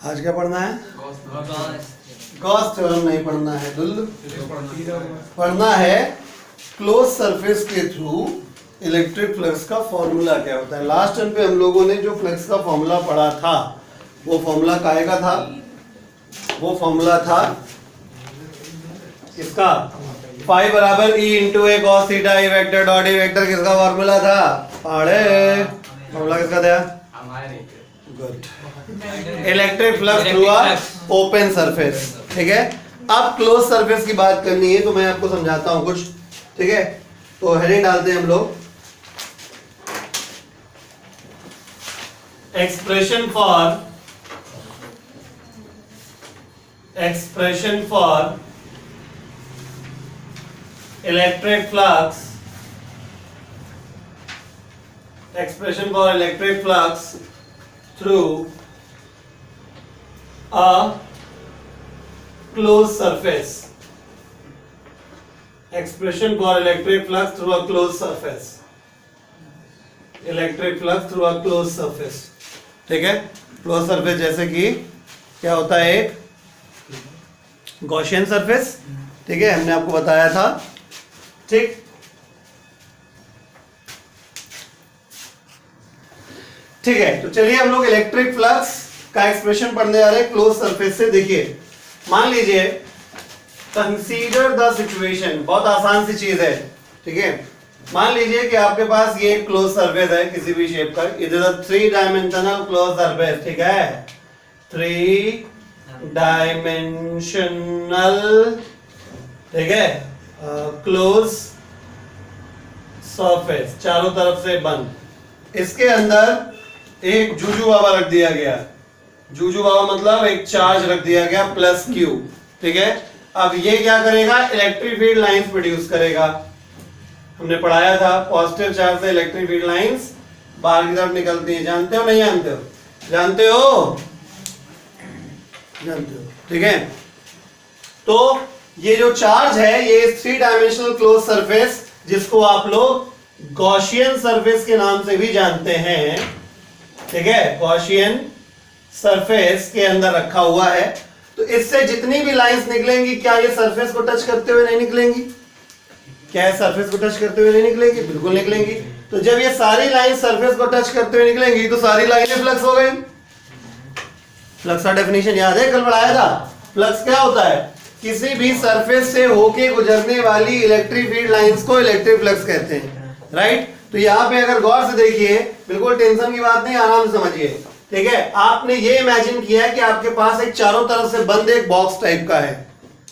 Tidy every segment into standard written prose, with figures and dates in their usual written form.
आज क्या पढ़ना है? गॉस थ्योरम नहीं पढ़ना है दुल्लू, पढ़ना है क्लोज सरफेस के थ्रू इलेक्ट्रिक फ्लक्स का फॉर्मूला क्या होता है। लास्ट टाइम पे हम लोगों ने जो फ्लक्स का फॉर्मूला पढ़ा था वो फॉर्मूला काहे का था? वो फॉर्मूला था इसका फाई बराबर E into A cos theta E vector dot E vector. किसका फॉर्मूला था? पढ़े फॉर्मूला किसका था? Good. Electric flux through a open surface. ठीक है, अब क्लोज सरफेस की बात करनी है तो मैं आपको समझाता हूं कुछ। ठीक है, तो हेडिंग डालते हैं हम लोग, expression for electric flux through a closed surface. Expression for electric flux through a closed surface. Electric flux through a closed surface. ठीक है, क्लोज सरफेस जैसे कि क्या होता है? एक गॉसियन सरफेस। ठीक है, हमने आपको बताया था। ठीक, ठीक है, तो चलिए हम लोग इलेक्ट्रिक फ्लक्स का एक्सप्रेशन पढ़ने जा रहे हैं क्लोज सरफेस से। देखिए, मान लीजिए, कंसीडर द सिचुएशन, बहुत आसान सी चीज है। ठीक है, मान लीजिए कि आपके पास ये क्लोज सरफेस है किसी भी शेप का। It is a 3 dimensional close surface. ठीक है, 3 डायमेंशनल, ठीक है, क्लोज सरफेस, चारों तरफ से बंद। इसके अंदर एक जूजू बाबा रख दिया गया। जूजू बाबा मतलब एक चार्ज रख दिया गया प्लस क्यू। ठीक है, अब ये क्या करेगा? इलेक्ट्रिक फील्ड लाइंस प्रोड्यूस करेगा। हमने पढ़ाया था पॉजिटिव चार्ज से इलेक्ट्रिक फील्ड लाइंस बाहर की तरफ निकलती है। जानते हो नहीं जानते हो? जानते हो, जानते हो। ठीक है, तो ये जो चार्ज है ये 3 डायमेंशनल क्लोज सरफेस, जिसको आप लोग गॉसियन सरफेस के नाम से भी जानते हैं। ठीक है, गॉसियन सरफेस के अंदर रखा हुआ है। तो इससे जितनी भी लाइंस निकलेंगी, क्या ये सरफेस को टच करते हुए नहीं निकलेंगी? क्या है सरफेस को टच करते हुए नहीं निकलेंगी? बिल्कुल निकलेंगी। तो जब ये सारी लाइन सरफेस को टच करते हुए निकलेंगी तो सारी लाइनें फ्लक्स हो गई। फ्लक्स का डेफिनेशन याद है? कल पढ़ाया था। फ्लक्स क्या होता है? किसी भी सरफेस से होके गुजरने वाली इलेक्ट्रिक फील्ड लाइंस को इलेक्ट्रिक फ्लक्स कहते हैं। राइट, तो यहाँ पे अगर गौर से देखिए, बिल्कुल टेंशन की बात नहीं, आराम से समझिए। ठीक है, आपने ये इमेजिन किया है कि आपके पास एक चारों तरफ से बंद एक बॉक्स टाइप का है,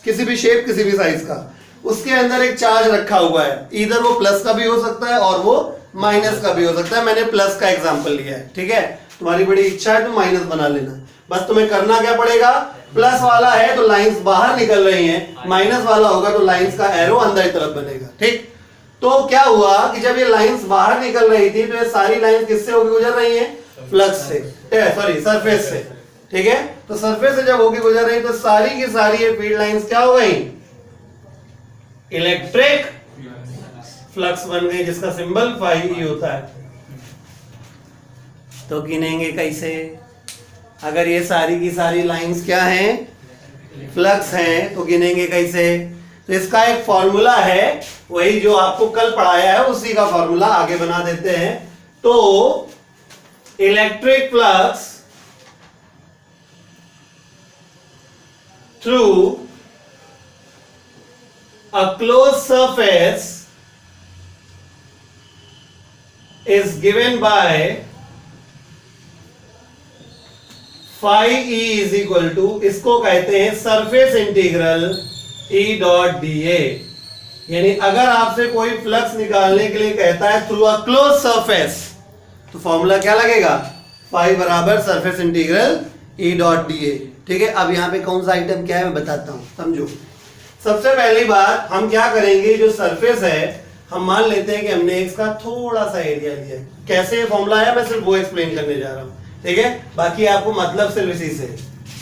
किसी भी शेप किसी भी साइज का। उसके अंदर एक चार्ज रखा हुआ है, इधर वो प्लस का भी हो सकता है और वो माइनस का भी हो सकता है। मैंने प्लस का एग्जांपल लिया है। ठीक है, तुम्हारी बड़ी इच्छा है तो माइनस बना लेना। बस तुम्हें करना क्या पड़ेगा? प्लस वाला है तो लाइंस बाहर निकल रही हैं, माइनस वाला होगा तो लाइंस का एरो अंदर की तरफ बनेगा। ठीक, तो क्या हुआ कि जब ये लाइंस बाहर निकल रही थी तो ये सारी लाइंस किससे होकर गुजर रही हैं? फ्लक्स से, सॉरी सरफेस से। ठीक है, तो सरफेस से जब होके गुजर रही तो सारी की सारी ये फील्ड लाइंस क्या हो गई? इलेक्ट्रिक फ्लक्स बन गई, जिसका सिंबल फाई ई होता है। तो गिनेंगे कैसे? अगर ये सारी की सारी लाइंस क्या हैं? फ्लक्स हैं, तो गिनेंगे कैसे? तो इसका एक फॉर्मूला है, वही जो आपको कल पढ़ाया है उसी का फॉर्मूला आगे बना देते हैं। तो electric flux through a closed surface is given by phi e is equal to, इसको कहते हैं surface integral E dot dA। यानी अगर आपसे कोई फ्लक्स निकालने के लिए कहता है थ्रू अ क्लोज सरफेस, तो फॉर्मूला क्या लगेगा? फाई बराबर surface integral E dot dA। ठीक है, अब यहाँ पे कौन सा आइटम क्या है मैं बताता हूं, समझो। सबसे पहली बात हम क्या करेंगे, जो सरफेस है हम मान लेते हैं कि हमने इसका थोड़ा सा एरिया लिया है। कैसे फॉर्मूला है मैं सिर्फ वो एक्सप्लेन करने जा रहा हूं। ठीक है, बाकी आपको मतलब सिर्फ इसी से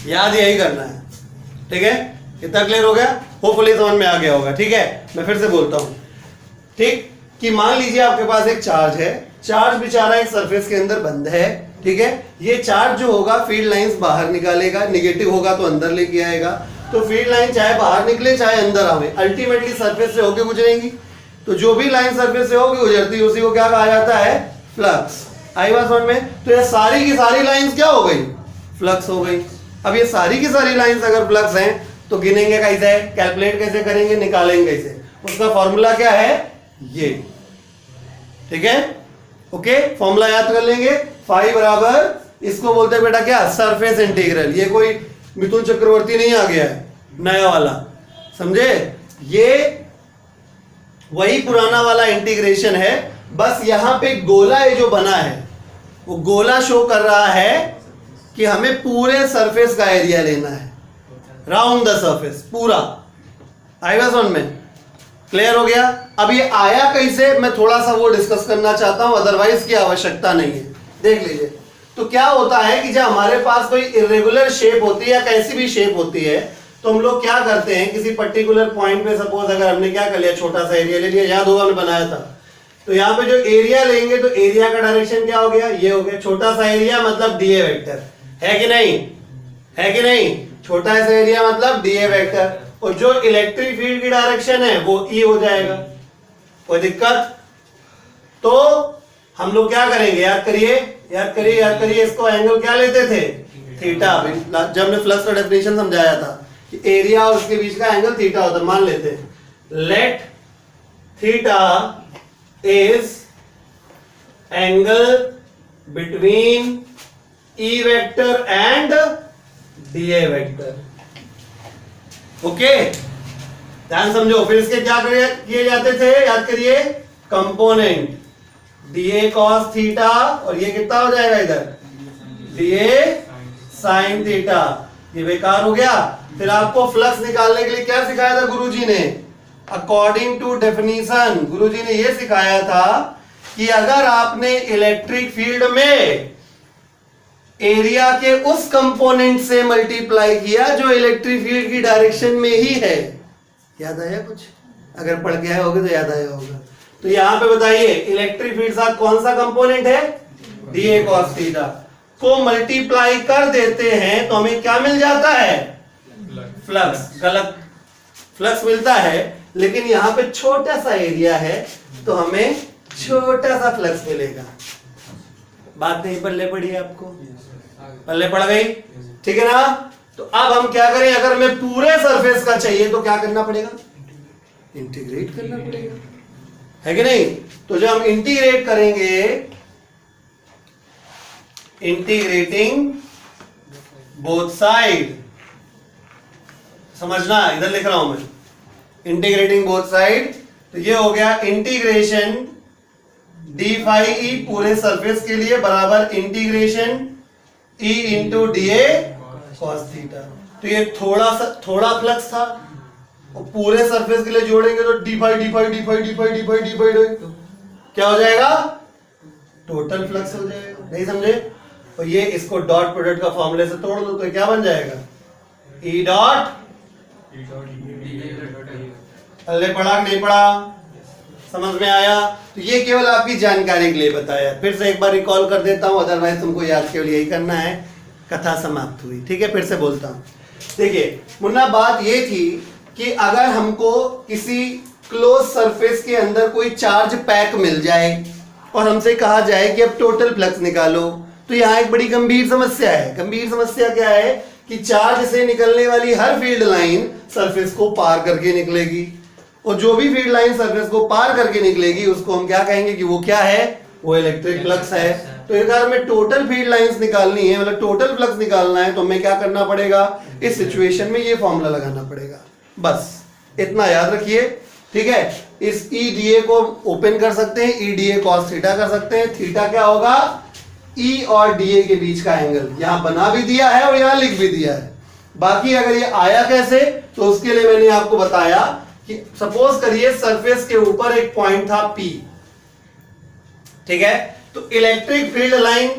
याद यही करना है। ठीक है, कितना क्लियर हो गया? होपफुली समझ में आ गया होगा। ठीक है, मैं फिर से बोलता हूं। ठीक, कि मान लीजिए आपके पास एक चार्ज है, चार्ज बेचारा एक सरफेस के अंदर बंद है। ठीक है, ये चार्ज जो होगा फील्ड लाइंस बाहर निकालेगा, निगेटिव होगा तो अंदर लेके आएगा। तो फील्ड लाइन चाहे बाहर निकले चाहे अंदर आवे, अल्टीमेटली सरफेस से होके गुजरेंगी। तो जो भी लाइन सरफेस से होगी गुजरती उसी को क्या कहा जाता है, फ्लक्स। आई बात समझ में? तो ये सारी की सारी लाइंस क्या हो गई, फ्लक्स हो गई। अब ये सारी की सारी लाइंस अगर फ्लक्स हैं तो गिनेंगे कैसे, कैलकुलेट कैसे करेंगे, निकालेंगे कैसे, उसका फॉर्मूला क्या है ये। ठीक है, ओके, फॉर्मूला याद कर लेंगे। फाई बराबर, इसको बोलते हैं बेटा क्या, सरफेस इंटीग्रल। ये कोई मिथुन चक्रवर्ती नहीं आ गया है नया वाला, समझे? ये वही पुराना वाला इंटीग्रेशन है, बस यहां पे गोला ये जो बना है वो गोला शो कर रहा है कि हमें पूरे सरफेस का एरिया लेना है, राउंड द सरफेस पूरा। आएगा समझ में? क्लियर हो गया? अब ये आया कैसे, मैं थोड़ा सा वो डिस्कस करना चाहता हूं, अदरवाइज की आवश्यकता नहीं है। देख लीजिए, तो क्या होता है कि जब हमारे पास कोई इरेगुलर शेप होती है या कैसी भी शेप होती है, तो हम लोग क्या करते हैं, किसी पर्टिकुलर पॉइंट पे सपोज अगर हमने क्या कर लिया, छोटा सा एरिया ले लिया, याद होगा हमने बनाया था, तो यहाँ पे जो एरिया लेंगे तो एरिया का डायरेक्शन क्या हो गया, ये हो गया। छोटा सा एरिया मतलब डीए वेक्टर, है कि नहीं, है कि नहीं? छोटा सा एरिया मतलब डीए वेक्टर, और जो इलेक्ट्रिक फील्ड की डायरेक्शन है वो ई हो जाएगा। कोई दिक्कत? तो हम लोग क्या करेंगे, याद करिए, याद करिए, याद करिए, इसको एंगल क्या लेते थे, थीटा। जब हमने फ्लक्स का डेफिनेशन समझाया था कि एरिया और उसके बीच का एंगल थीटा होता है, मान लेते हैं let theta is angle between E vector and DA vector. Okay, ध्यान समझो। फिर इसके क्या किए जाते थे, याद करिए, कंपोनेंट डीए कॉस थीटा, और ये कितना हो जाएगा इधर, डीए साइन थीटा। ये बेकार हो गया। फिर आपको फ्लक्स निकालने के लिए क्या सिखाया था गुरुजी ने, अकॉर्डिंग टू डेफिनेशन गुरुजी ने ये सिखाया था कि अगर आपने इलेक्ट्रिक फील्ड में एरिया के उस कंपोनेंट से मल्टीप्लाई किया जो इलेक्ट्रिक फील्ड की डायरेक्शन में ही है, याद आया कुछ? अगर पढ़ के आए होगे तो याद आया होगा। तो यहां पे बताइए, इलेक्ट्रिक फील्ड साथ कौन सा कंपोनेंट है, डीए कॉस थीटा, को मल्टीप्लाई कर देते हैं तो हमें क्या मिल जाता है, फ्लक्स। गलत, फ्लक्स मिलता है, लेकिन यहां पे छोटा सा एरिया है तो हमें छोटा सा फ्लक्स मिलेगा। बात नहीं पल्ले पड़ी आपको, पल्ले पड़ गई? ठीक है ना? तो अब हम क्या करें, अगर हमें पूरे सरफेस का चाहिए तो क्या करना पड़ेगा, इंटीग्रेट करना पड़ेगा, है कि नहीं? तो जब हम इंटीग्रेट करेंगे, इंटीग्रेटिंग बोथ साइड, समझना, इधर लिख रहा हूं मैं, इंटीग्रेटिंग बोथ साइड, तो ये हो गया इंटीग्रेशन डी फाई ई पूरे सरफेस के लिए बराबर integration E into DA cos theta. तो ये थोड़ा फ्लक्स था, और पूरे सरफेस के लिए जोड़ेंगे तो D phi D phi D phi D phi D phi D phi क्या हो जाएगा, टोटल फ्लक्स हो जाएगा। नहीं समझे? और ये इसको डॉट प्रोडक्ट का फॉर्मूले से तोड़ दो तो क्या बन जाएगा, ई डॉट, पहले पढ़ा नहीं पढ़ा, समझ में आया? तो ये केवल आपकी जानकारी के लिए बताया, फिर से एक बार रिकॉल कर देता हूं, अदरवाइज तुमको याद केवल यही करना है। कथा समाप्त हुई, ठीक है? फिर से बोलता हूं, देखिए मुन्ना, बात ये थी कि अगर हमको किसी क्लोज सरफेस के अंदर कोई चार्ज पैक मिल जाए और हमसे कहा जाए कि अब टोटल फ्लक्स निकालो, तो यहाँ एक बड़ी गंभीर समस्या है। गंभीर समस्या क्या है कि चार्ज से निकलने वाली हर फील्ड लाइन सरफेस को पार करके निकलेगी, और जो भी फील्ड लाइन सरफेस को पार करके निकलेगी उसको हम क्या कहेंगे कि वो क्या है, वो इलेक्ट्रिक फ्लक्स है। तो अगर हमें टोटल फील्ड लाइंस निकालनी है, मतलब टोटल फ्लक्स निकालना है, तो हमें क्या करना पड़ेगा, इस सिचुएशन में ये फॉर्मूला लगाना पड़ेगा। बस इतना याद रखिए, ठीक है? इस ई डी ए को ओपन कर सकते हैं, E D A cos theta कर सकते हैं। थीटा क्या होगा, ई और डी ए के बीच का एंगल, यहां बना भी दिया है और यहां लिख भी दिया है। बाकी अगर ये आया कैसे, तो उसके लिए मैंने आपको बताया कि सपोज करिए सरफेस के ऊपर एक पॉइंट था P, ठीक है? तो इलेक्ट्रिक फील्ड लाइन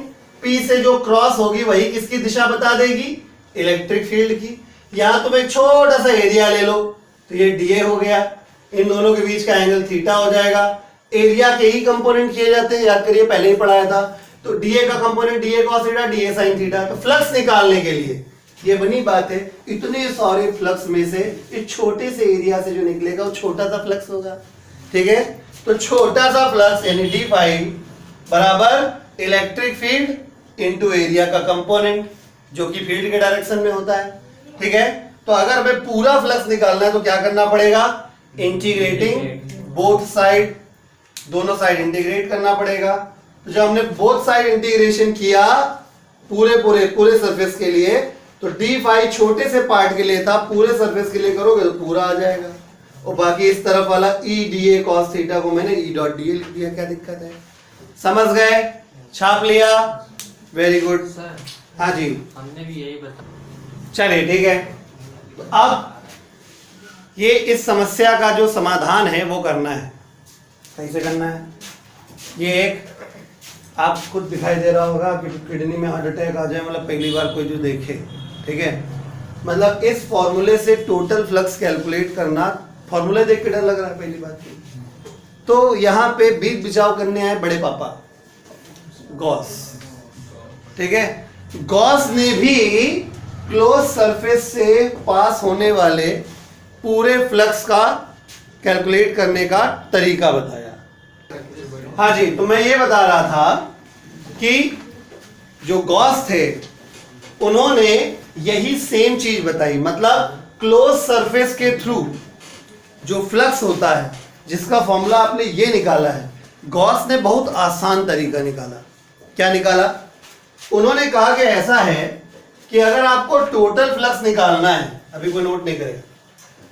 P से जो क्रॉस होगी वही किसकी दिशा बता देगी, इलेक्ट्रिक फील्ड की। यहां तुम एक छोटा सा एरिया ले लो, तो ये डीए हो गया, इन दोनों के बीच का एंगल थीटा हो जाएगा। एरिया के ही कंपोनेंट किए जाते हैं, याद करिए पहले ही पढ़ाया था। तो डीए का component DA cos theta DA sin theta. तो फ्लक्स निकालने के लिए ये बनी बात है, इतने सारे फ्लक्स में से इस छोटे से एरिया से जो निकलेगा वो छोटा सा फ्लक्स होगा, ठीक है। तो छोटा सा फ्लक्स यानी डी फाई बराबर इलेक्ट्रिक फील्ड इनटू एरिया का कंपोनेंट जो कि फील्ड के डायरेक्शन में होता है, ठीक है। तो अगर हमें पूरा फ्लक्स निकालना है तो क्या करना पड़ेगा, इंटीग्रेटिंग बोथ साइड, दोनों साइड इंटीग्रेट करना पड़ेगा। तो जब हमने बोथ साइड इंटीग्रेशन किया पूरे सरफेस के लिए, तो डी फाई छोटे से पार्ट के लिए था, पूरे सरफेस के लिए करोगे तो पूरा आ जाएगा। और बाकी इस तरफ वाला E D A cos theta को मैंने ई डॉट डी ए लिख दिया, क्या दिक्कत है, समझ गए, छाप लिया, वेरी गुड। हाँ जी, हमने भी यही बताया। चलिए ठीक है। तो अब ये इस समस्या का जो समाधान है वो करना है, कैसे करना है। ये एक आप खुद दिखाई दे रहा होगा कि किडनी में हार्ट अटैक आ जाए, मतलब पहली बार कोई जो देखे, ठीक है। मतलब इस फॉर्मूले से टोटल फ्लक्स कैलकुलेट करना, फॉर्मूले देख के डर लग रहा है पहली बात तो यहाँ पे बीच बिचाव करने आए बड़े पापा गॉस, ठीक है। गॉस ने भी क्लोज सरफेस से पास होने वाले पूरे फ्लक्स का कैलकुलेट करने का तरीका बताया। हाँ जी, तो मैं ये बता रहा था कि जो गॉस थे उन्होंने यही सेम चीज बताई, मतलब क्लोज सरफेस के थ्रू जो फ्लक्स होता है जिसका फॉर्मूला आपने ये निकाला है, गॉस ने बहुत आसान तरीका निकाला। क्या निकाला, उन्होंने कहा कि ऐसा है कि अगर आपको टोटल फ्लक्स निकालना है, अभी कोई नोट नहीं करेगा,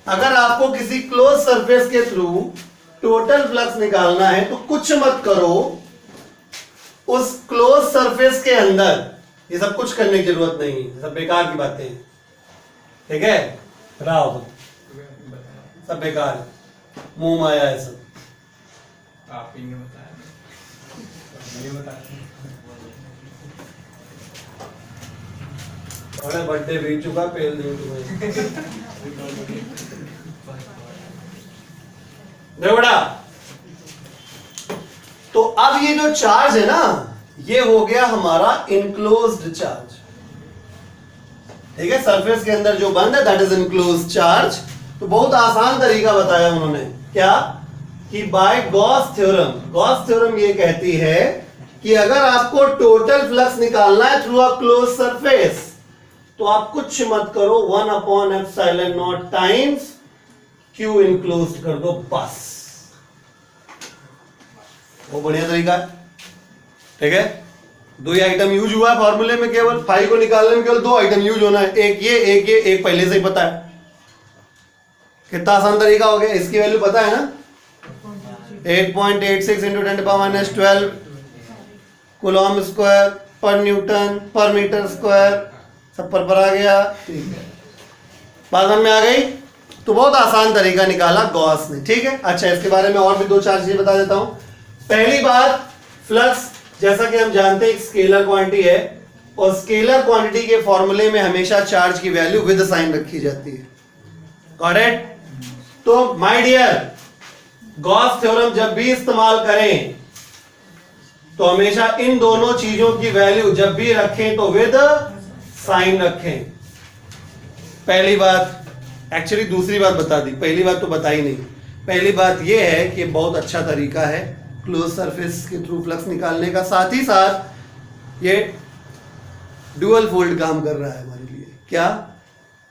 अगर आपको किसी क्लोज सरफेस के थ्रू टोटल फ्लक्स निकालना है तो कुछ मत करो, उस क्लोज सरफेस के अंदर ये सब कुछ करने की जरूरत नहीं है, सब बेकार की बातें हैं, ठीक है, राव सब बेकार है, मुंह माया है सब, आप ही ने बताया, ये बताया। अरे बर्थडे बीत चुका, पेल नहीं तुम्हें देवड़ा। तो अब ये जो चार्ज है ना, ये हो गया हमारा इनक्लोज्ड चार्ज, ठीक है। सरफेस के अंदर जो बंद है दैट इज इनक्लोज्ड चार्ज। तो बहुत आसान तरीका बताया उन्होंने, क्या कि by Gauss theorem, Gauss theorem ये कहती है कि अगर आपको टोटल फ्लक्स निकालना है थ्रू अ क्लोज सरफेस तो आप कुछ मत करो, 1/ε0 टाइम्स क्यू इनक्लोज्ड कर दो, बस। वो बढ़िया तरीका है, ठीक है। दो ही आइटम यूज हुआ है फॉर्मूले में, केवल फाइव को निकालने में केवल दो आइटम यूज होना है, एक ये एक पहले से ही पता है। कितना आसान तरीका हो गया, इसकी वैल्यू पता है ना, 8.86 × 10⁻12 कूलॉम स्क्वायर पर न्यूटन पर मीटर स्क्वायर, सब पर आ गया, ठीक है, बात में आ गई। तो बहुत आसान तरीका निकाला गॉस ने, ठीक है। अच्छा, इसके बारे में और भी दो चार चीजें बता देता हूं। पहली बात, फ्लक्स जैसा कि हम जानते हैं एक स्केलर क्वांटिटी है, और स्केलर क्वांटिटी के फॉर्मूले में हमेशा चार्ज की वैल्यू विद साइन रखी जाती है, करेक्ट। तो माय डियर, गॉस थ्योरम जब भी इस्तेमाल करें तो हमेशा इन दोनों चीजों की वैल्यू जब भी रखें तो विद साइन रखें। पहली बात, एक्चुअली दूसरी बात बता दी, पहली बात तो बता ही नहीं। पहली बात यह है कि बहुत अच्छा तरीका है क्लोज सरफेस के थ्रू फ्लक्स निकालने का, साथ ही साथ ये डुअल फोल्ड काम कर रहा है हमारे लिए। क्या,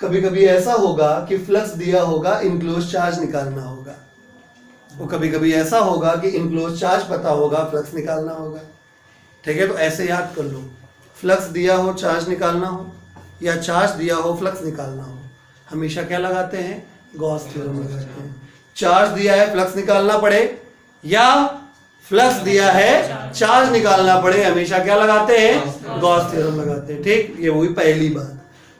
कभी कभी ऐसा होगा कि फ्लक्स दिया होगा, इनक्लोज चार्ज निकालना होगा, वो कभी कभी ऐसा होगा कि इनक्लोज चार्ज पता होगा, फ्लक्स निकालना होगा, ठीक है। तो ऐसे याद कर लो, फ्लक्स दिया हो चार्ज निकालना हो, या चार्ज दिया हो फ्लक्स निकालना हो, हमेशा क्या लगाते हैं, गॉस थ्योरम लगाते हैं। चार्ज दिया है फ्लक्स निकालना पड़े, या फ्लक्स दिया है चार्ज निकालना पड़े, हमेशा क्या लगाते हैं, गॉस थ्योरम लगाते हैं, ठीक। ये हुई पहली बात।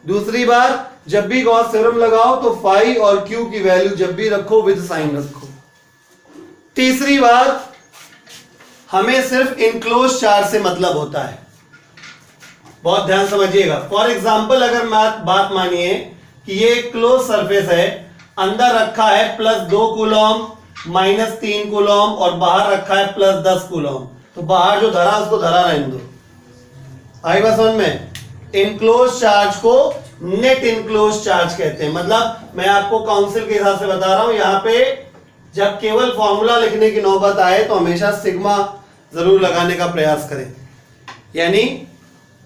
दूसरी बात, जब भी गॉस थ्योरम लगाओ तो फाई और क्यू की वैल्यू जब भी रखो विद साइन रखो। तीसरी बात, हमें सिर्फ इनक्लोज चार्ज से मतलब होता है, बहुत ध्यान समझिएगा। फॉर एग्जाम्पल, अगर बात मानिए कि ये क्लोज सरफेस है, अंदर रखा है +2 कूलॉम -3 कूलॉम और बाहर रखा है +10 कूलॉम, तो बाहर जो धरा उसको धरा रहने दो, आई बात समझ में? इनक्लोज चार्ज को नेट इनक्लोज चार्ज कहते हैं। मतलब मैं आपको काउंसिल के हिसाब से बता रहा हूं, यहां पे जब केवल फॉर्मूला लिखने की नौबत आए तो हमेशा सिग्मा जरूर लगाने का प्रयास करें, यानी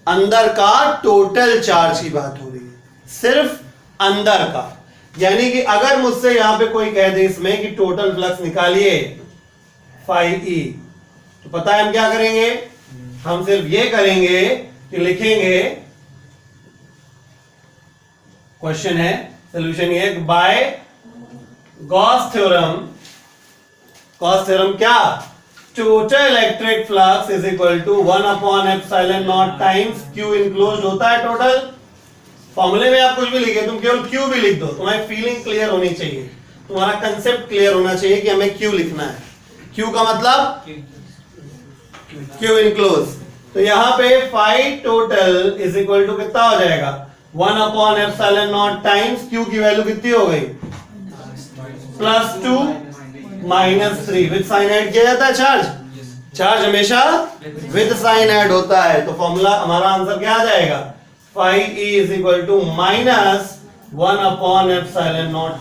अंदर का टोटल चार्ज की बात हो रही है, सिर्फ अंदर का। यानी कि अगर मुझसे यहां पे कोई कह दे इसमें कि टोटल फ्लक्स निकालिए फाई ई, तो पता है हम क्या करेंगे? हम सिर्फ ये करेंगे कि लिखेंगे, क्वेश्चन है, सॉल्यूशन ये, by Gauss theorem. Gauss theorem क्या? Total electric flux is equal to 1/ε0 times Q enclosed होता है टोटल। फॉर्मूले में आप कुछ भी लिखे, तुम केवल क्यू भी लिख दो, तुम्हारी फीलिंग क्लियर होनी चाहिए, तुम्हारा कंसेप्ट क्लियर होना चाहिए कि हमें क्यू लिखना है। क्यू का मतलब क्यू इनक्लोज। तो यहां पे phi total is equal to कितना हो जाएगा? 1/ε0 टाइम्स क्यू की वैल्यू कितनी हो गई? +2 -3। विद साइन ऐड किया जाता है चार्ज, चार्ज हमेशा विद साइन ऐड होता है। तो फॉर्मूला हमारा आंसर क्या आ जाएगा? Phi E is equal to -1/ε0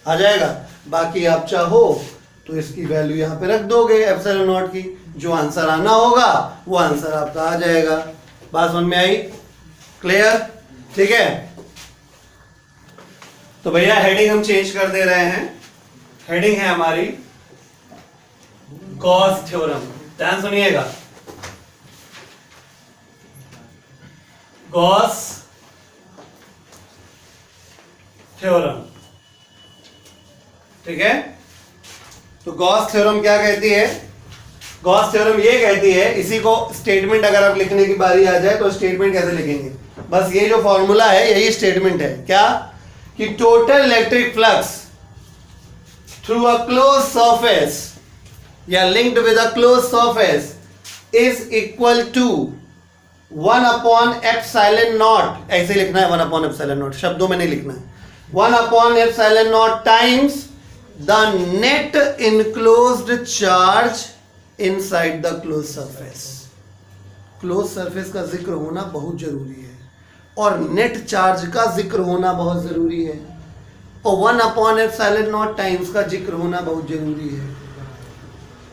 आ जाएगा। बाकी आप चाहो तो इसकी वैल्यू यहां पे रख दोगे ε0 की, जो आंसर आना होगा वो आंसर आपका आ जाएगा। बात समझ में आई? क्लियर? ठीक है, तो भैया हेडिंग हम चेंज कर दे रहे हैं। हेडिंग है हमारी गॉस थ्योरम। ध्यान सुनिएगा, गॉस थ्योरम। ठीक है, तो गॉस थ्योरम क्या कहती है? गॉस थ्योरम ये कहती है, इसी को स्टेटमेंट अगर आप लिखने की बारी आ जाए तो स्टेटमेंट कैसे लिखेंगे? बस ये जो फॉर्मूला है यही स्टेटमेंट है। क्या? कि total electric flux through a close surface या linked with a close surface is equal to 1/ε0। ऐसे लिखना है, 1/ε0, शब्दों में नहीं लिखना है। 1/ε0 times the net enclosed charge inside the close surface. Close surface का जिक्र होना बहुत जरूरी है और नेट चार्ज का जिक्र होना बहुत जरूरी है और 1/ε0 टाइम्स का जिक्र होना बहुत जरूरी है।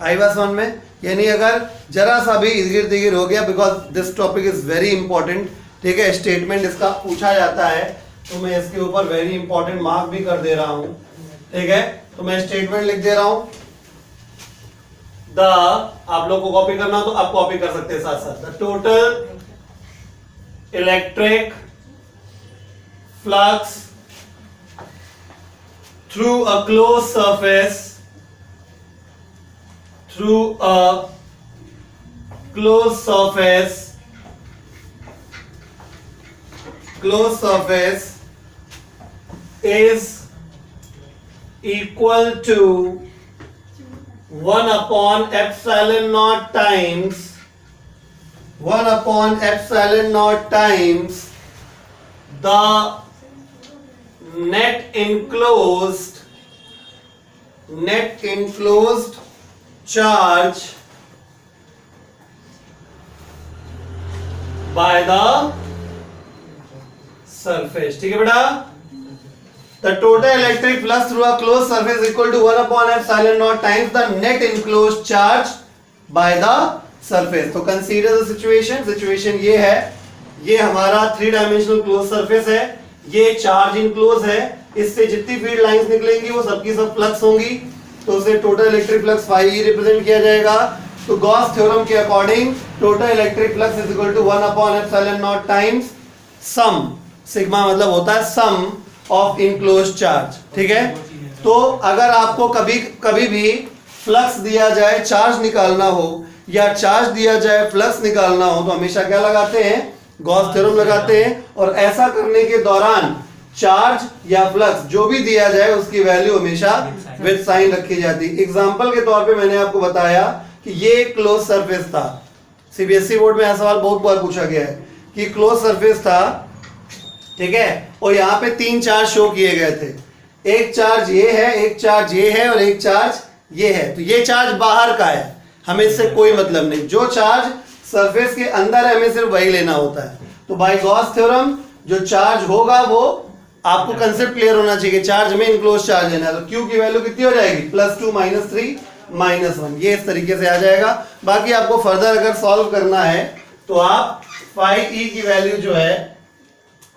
आई बात समझ में? यानी अगर जरा सा भी इर्द गिर्द हो गया, because this topic is very important, ठीक है, स्टेटमेंट इसका पूछा जाता है तो मैं इसके ऊपर वेरी इंपॉर्टेंट मार्क भी कर दे रहा हूं। ठीक है, तो मैं स्टेटमेंट लिख दे रहा हूं। द, आप लोग को कॉपी करना हो तो आप कॉपी कर सकते हैं साथ साथ। The total electric flux through a close surface, through a closed surface is equal to 1/ε0 times 1/ε0 times the net enclosed charge by the surface। ठीक है बेटा, the total electric flux through a closed surface is equal to 1/ε0 times the net enclosed charge by the surface। तो consider the situation ये है, ये हमारा 3 dimensional close surface है, ये चार्ज इनक्लोज है, इससे जितनी फील्ड लाइंस निकलेंगी वो सबकी सब फ्लक्स होंगी, तो उसे total electric flux phi E represent किया जाएगा। तो गॉस थ्योरम के according total electric flux is equal to 1/ε0 times sum, sigma मतलब होता है सम ऑफ इनक्लोज्ड चार्ज। ठीक है, तो अगर आपको कभी भी फ्लक्स दिया जाए, चार्ज निकालना हो, या चार्ज दिया जाए फ्लक्स निकालना हो, तो हमेशा क्या लगाते हैं? गॉस थ्योरम लगाते हैं। और ऐसा करने के दौरान चार्ज या फ्लक्स जो भी दिया जाए उसकी वैल्यू हमेशा विद साइन रखी जाती है। एग्जांपल के तौर पे मैंने आपको बताया कि ये एक क्लोज सरफेस था, सीबीएसई बोर्ड में यह सवाल बहुत बार पूछा गया है कि क्लोज सरफेस था, ठीक है, और यहाँ पे 3 चार्ज शो किए गए थे। एक चार्ज ये है, एक चार्ज ये है और एक चार्ज ये है। तो ये चार्ज बाहर का है, हमें इससे कोई मतलब नहीं। जो चार्ज सरफेस के अंदर है, हमें सिर्फ वही लेना होता है। तो बाय गॉस थ्योरम जो चार्ज होगा वो आपको कंसेप्ट क्लियर होना चाहिए, चार्ज में इनक्लोज चार्ज लेना है। तो Q की वैल्यू कितनी हो जाएगी, +2 -3 -1, ये इस तरीके से आ जाएगा। बाकी आपको फर्दर अगर सॉल्व करना है तो आप फाई ई की वैल्यू जो है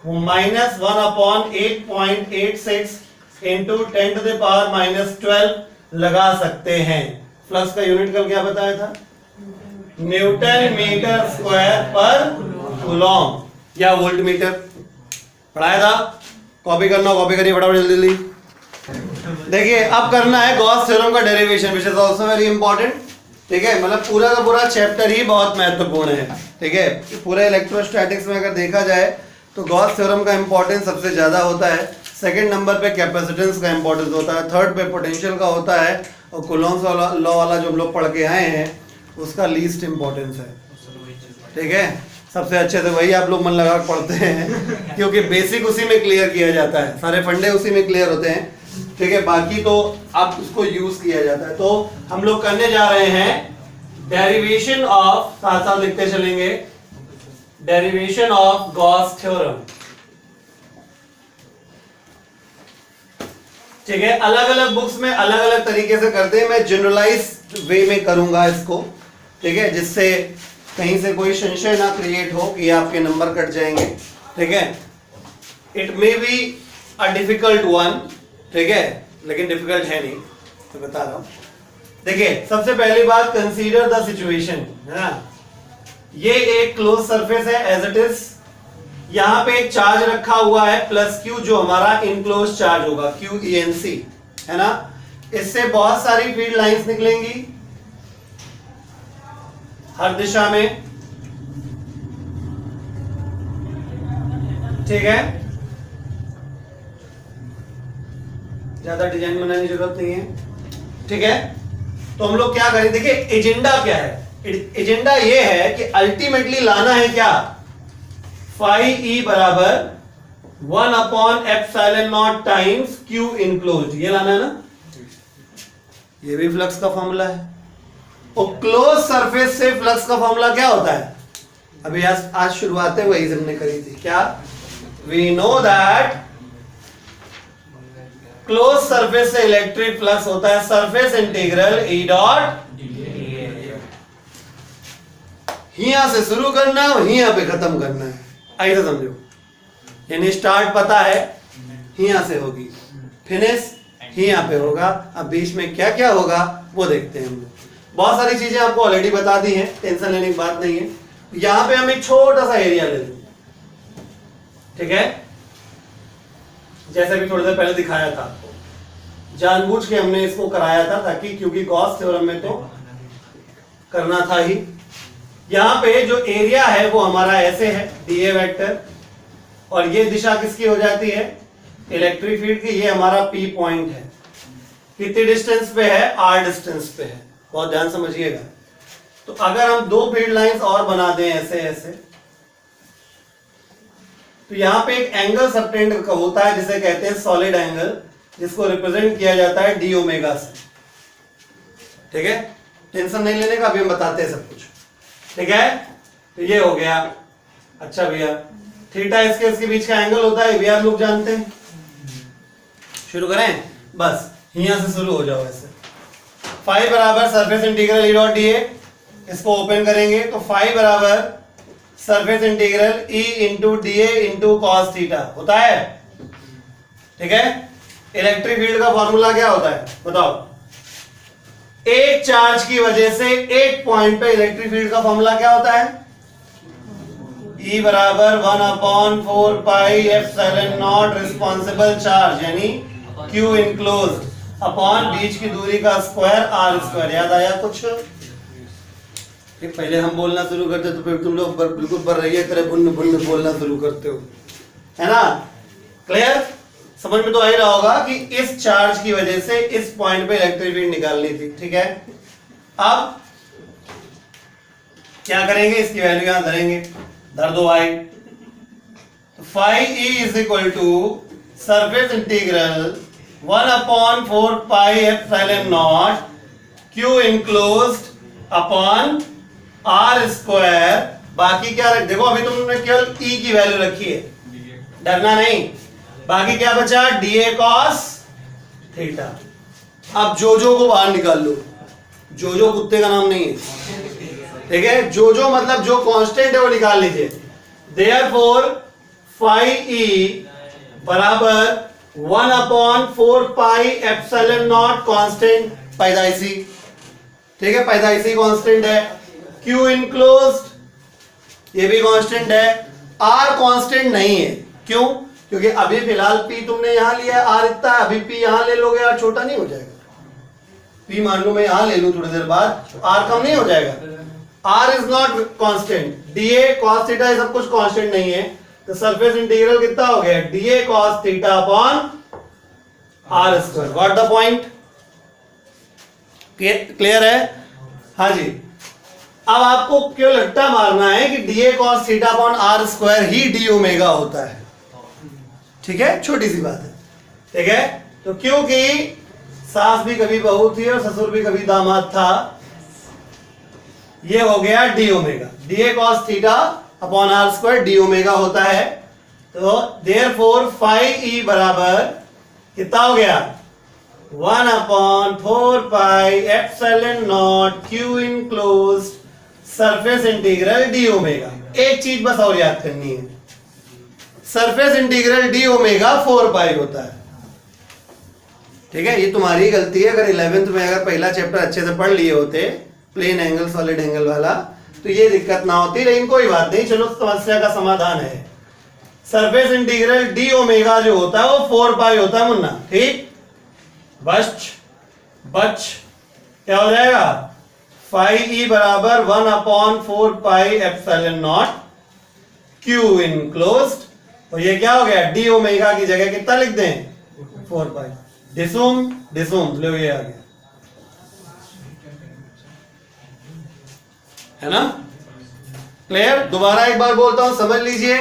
वो -1/8.86 इंटू 10⁻⁻12 लगा सकते हैं। फ्लक्स का यूनिट कल क्या बताया था, न्यूटन मीटर स्क्वायर पर कूलॉम या वोल्ट मीटर पढ़ाया था। कॉपी करना, कॉपी करिए फटाफट जल्दी जल्दी। देखिए अब करना है गॉस थ्योरम का derivation, which is also very important. ठीक है, मतलब पूरा का पूरा चैप्टर ही बहुत महत्वपूर्ण है। ठीक है, पूरे इलेक्ट्रोस्टैटिक्स में अगर देखा जाए तो गॉस थ्योरम का इंपॉर्टेंस सबसे ज्यादा होता है। सेकंड नंबर पे कैपेसिटेंस का इंपॉर्टेंस होता है, थर्ड पे पोटेंशियल का होता है, और कूलॉम्स लॉ वाला जो हम लोग पढ़ के आए हैं उसका लीस्ट इंपॉर्टेंस है। ठीक है, सबसे अच्छे से वही आप लोग मन लगा कर पढ़ते हैं क्योंकि बेसिक उसी में क्लियर किया जाता है, सारे फंडे उसी में क्लियर होते हैं। ठीक है, बाकी तो आप उसको यूज किया जाता है। तो हम लोग करने जा रहे हैं डेरिवेशन ऑफ, साथ साथ लिखते चलेंगे, डेरिवेशन ऑफ गॉस थ्योरम। ठीक है, अलग अलग बुक्स में अलग अलग तरीके से करते हैं, मैं जनरलाइज वे में करूंगा इसको। ठीक है, जिससे कहीं से कोई संशय ना क्रिएट हो कि आपके नंबर कट जाएंगे। ठीक है, it may be a difficult one. ठीक है, लेकिन डिफिकल्ट है नहीं, तो बता रहा हूं। देखिए सबसे पहली बात, कंसीडर द सिचुएशन, है ना। ये एक क्लोज सरफेस है एज इट इज, यहां पे एक चार्ज रखा हुआ है +Q जो हमारा इनक्लोज चार्ज होगा, QENC, है ना। इससे बहुत सारी फील्ड लाइंस निकलेंगी हर दिशा में। ठीक है, ज्यादा डिजाइन बनाने की जरूरत नहीं है। ठीक है, तो हम लोग क्या करें, देखिए एजेंडा क्या है। एजेंडा ये है कि अल्टीमेटली लाना है क्या, फाई ई बराबर 1/ε0 टाइम्स Q इनक्लोज, ये लाना है ना। ये भी फ्लक्स का फॉर्मूला है, और क्लोज सरफेस से फ्लक्स का फॉर्मूला क्या होता है, अभी आज शुरुआतें वही हमने करी थी। क्या, we know that close surface से इलेक्ट्रिक फ्लक्स होता है सरफेस इंटीग्रल E डॉट, यहां से शुरू करना है और यहां पे खत्म करना है, ऐसा समझो। यानी स्टार्ट पता है यहां से होगी, फिनिश यहां पे होगा। अब बीच में क्या क्या होगा वो देखते हैं हम लोग। बहुत सारी चीजें आपको ऑलरेडी बता दी हैं, टेंशन लेने की बात नहीं है। यहां पे हम एक छोटा सा एरिया ले लेंगे। ठीक है, जैसे भी थोड़ी देर पहले दिखाया था आपको, जानबूझ के हमने इसको कराया था ताकि, क्योंकि गॉस थ्योरम में तो करना था ही। यहां पे जो एरिया है वो हमारा ऐसे है, डीए वेक्टर, और ये दिशा किसकी हो जाती है, इलेक्ट्रिक फील्ड की। ये हमारा P पॉइंट है, कितनी डिस्टेंस पे है, R डिस्टेंस पे है, बहुत ध्यान समझिएगा। तो अगर हम दो फील्ड लाइंस और बना दें ऐसे ऐसे, तो यहां पे एक एंगल सबटेंड होता है जिसे कहते हैं सॉलिड एंगल, जिसको रिप्रेजेंट किया जाता है d ओमेगा से। ठीक है, टेंशन नहीं लेने का, अभी हम बताते हैं सब कुछ। ठीक है, तो ये हो गया। अच्छा भैया, थीटा इसके बीच का एंगल होता है, भी आप लोग जानते हैं। शुरू करें, बस यहां से शुरू हो जाओ ऐसे। फाई बराबर surface integral E dot dA, इसको ओपन करेंगे तो फाई बराबर surface integral E into DA into cos theta होता है। ठीक है, इलेक्ट्रिक फील्ड का फॉर्मूला क्या होता है बताओ, एक चार्ज की वजह से एक पॉइंट पे इलेक्ट्रिक फील्ड का फॉर्मूला क्या होता है, E बराबर 1/4 पाई ε0 रिस्पॉन्सिबल चार्ज यानी Q इनक्लोज अपॉन बीच की दूरी का स्क्वायर R²। याद आया कुछ? पहले हम बोलना शुरू करते तो फिर तुम लोग बिल्कुल बर रही है तरह बुन्न बुन्न बोलना शुरू करते हो, है ना। क्लियर, समझ में तो आ ही रहा होगा कि इस चार्ज की वजह से इस पॉइंट पे इलेक्ट्रिक फील्ड निकालनी थी। ठीक है, अब क्या करेंगे, इसकी वैल्यू यहां धरेंगे, धर दो भाई। तो phi E is equal to surface integral 1/4 pi ε0 Q enclosed upon r square, बाकी क्या रख, देखो अभी तुमने केवल ई की वैल्यू रखी है, डरना नहीं, बाकी क्या बचा, डी ए कॉस थीटा। अब जो को बाहर निकाल लो, जो कुत्ते का नाम नहीं है, ठीक है, जो मतलब जो कांस्टेंट है वो निकाल लीजिए। देयरफॉर फाई ई बराबर 1/4 पाई एप्सिलॉन नॉट कांस्टेंट, पैदाइशी, ठीक है, पैदाइशी कांस्टेंट है। क्यू इनक्लोज्ड ये भी कांस्टेंट है। आर कांस्टेंट नहीं है, क्यों, क्योंकि अभी फिलहाल पी तुमने यहां लिया, आर इतना है, अभी पी यहां ले लोगे यार छोटा नहीं हो जाएगा, पी मान लो मैं यहां ले लूं थोड़ी देर बाद, आर कम नहीं हो जाएगा। R is not constant, d A cos theta ये सब कुछ कांस्टेंट नहीं है, तो सरफेस इंटीग्रल कितना हो गया, d A cos theta upon r square. What the point, clear है? हाँ जी। अब आपको केवल रट्टा मारना है कि d A cos theta upon r square ही डी ओमेगा होता है, ठीक है, छोटी सी बात है, ठीक है। तो क्योंकि सास भी कभी बहू थी और ससुर भी कभी दामाद था, ये हो गया d omega, d A cos theta upon r square d omega होता है। तो देयरफॉर फाई ई बराबर कितना हो गया, 1/4 pi epsilon not Q enclosed surface integral D omega. एक चीज बस और याद करनी है, सरफेस इंटीग्रल डी ओमेगा 4 पाई होता है, ठीक है। ये तुम्हारी गलती है, अगर 11th में अगर पहला चैप्टर अच्छे से पढ़ लिए होते, प्लेन एंगल सॉलिड एंगल वाला, तो ये दिक्कत ना होती, लेकिन कोई बात नहीं, चलो समस्या का समाधान है। सरफेस इंटीग्रल डी ओमेगा जो होता है वो 4 पाई होता है मुन्ना, ठीक। बच क्या हो जाएगा, फाई ई बराबर 1/4 pi epsilon not Q enclosed, तो ये क्या हो गया, डी ओमेगा की जगह कितना लिख दें, 4 पाई। डिसुम लो, ये आ गया, है ना, क्लियर। दोबारा एक बार बोलता हूं, समझ लीजिए।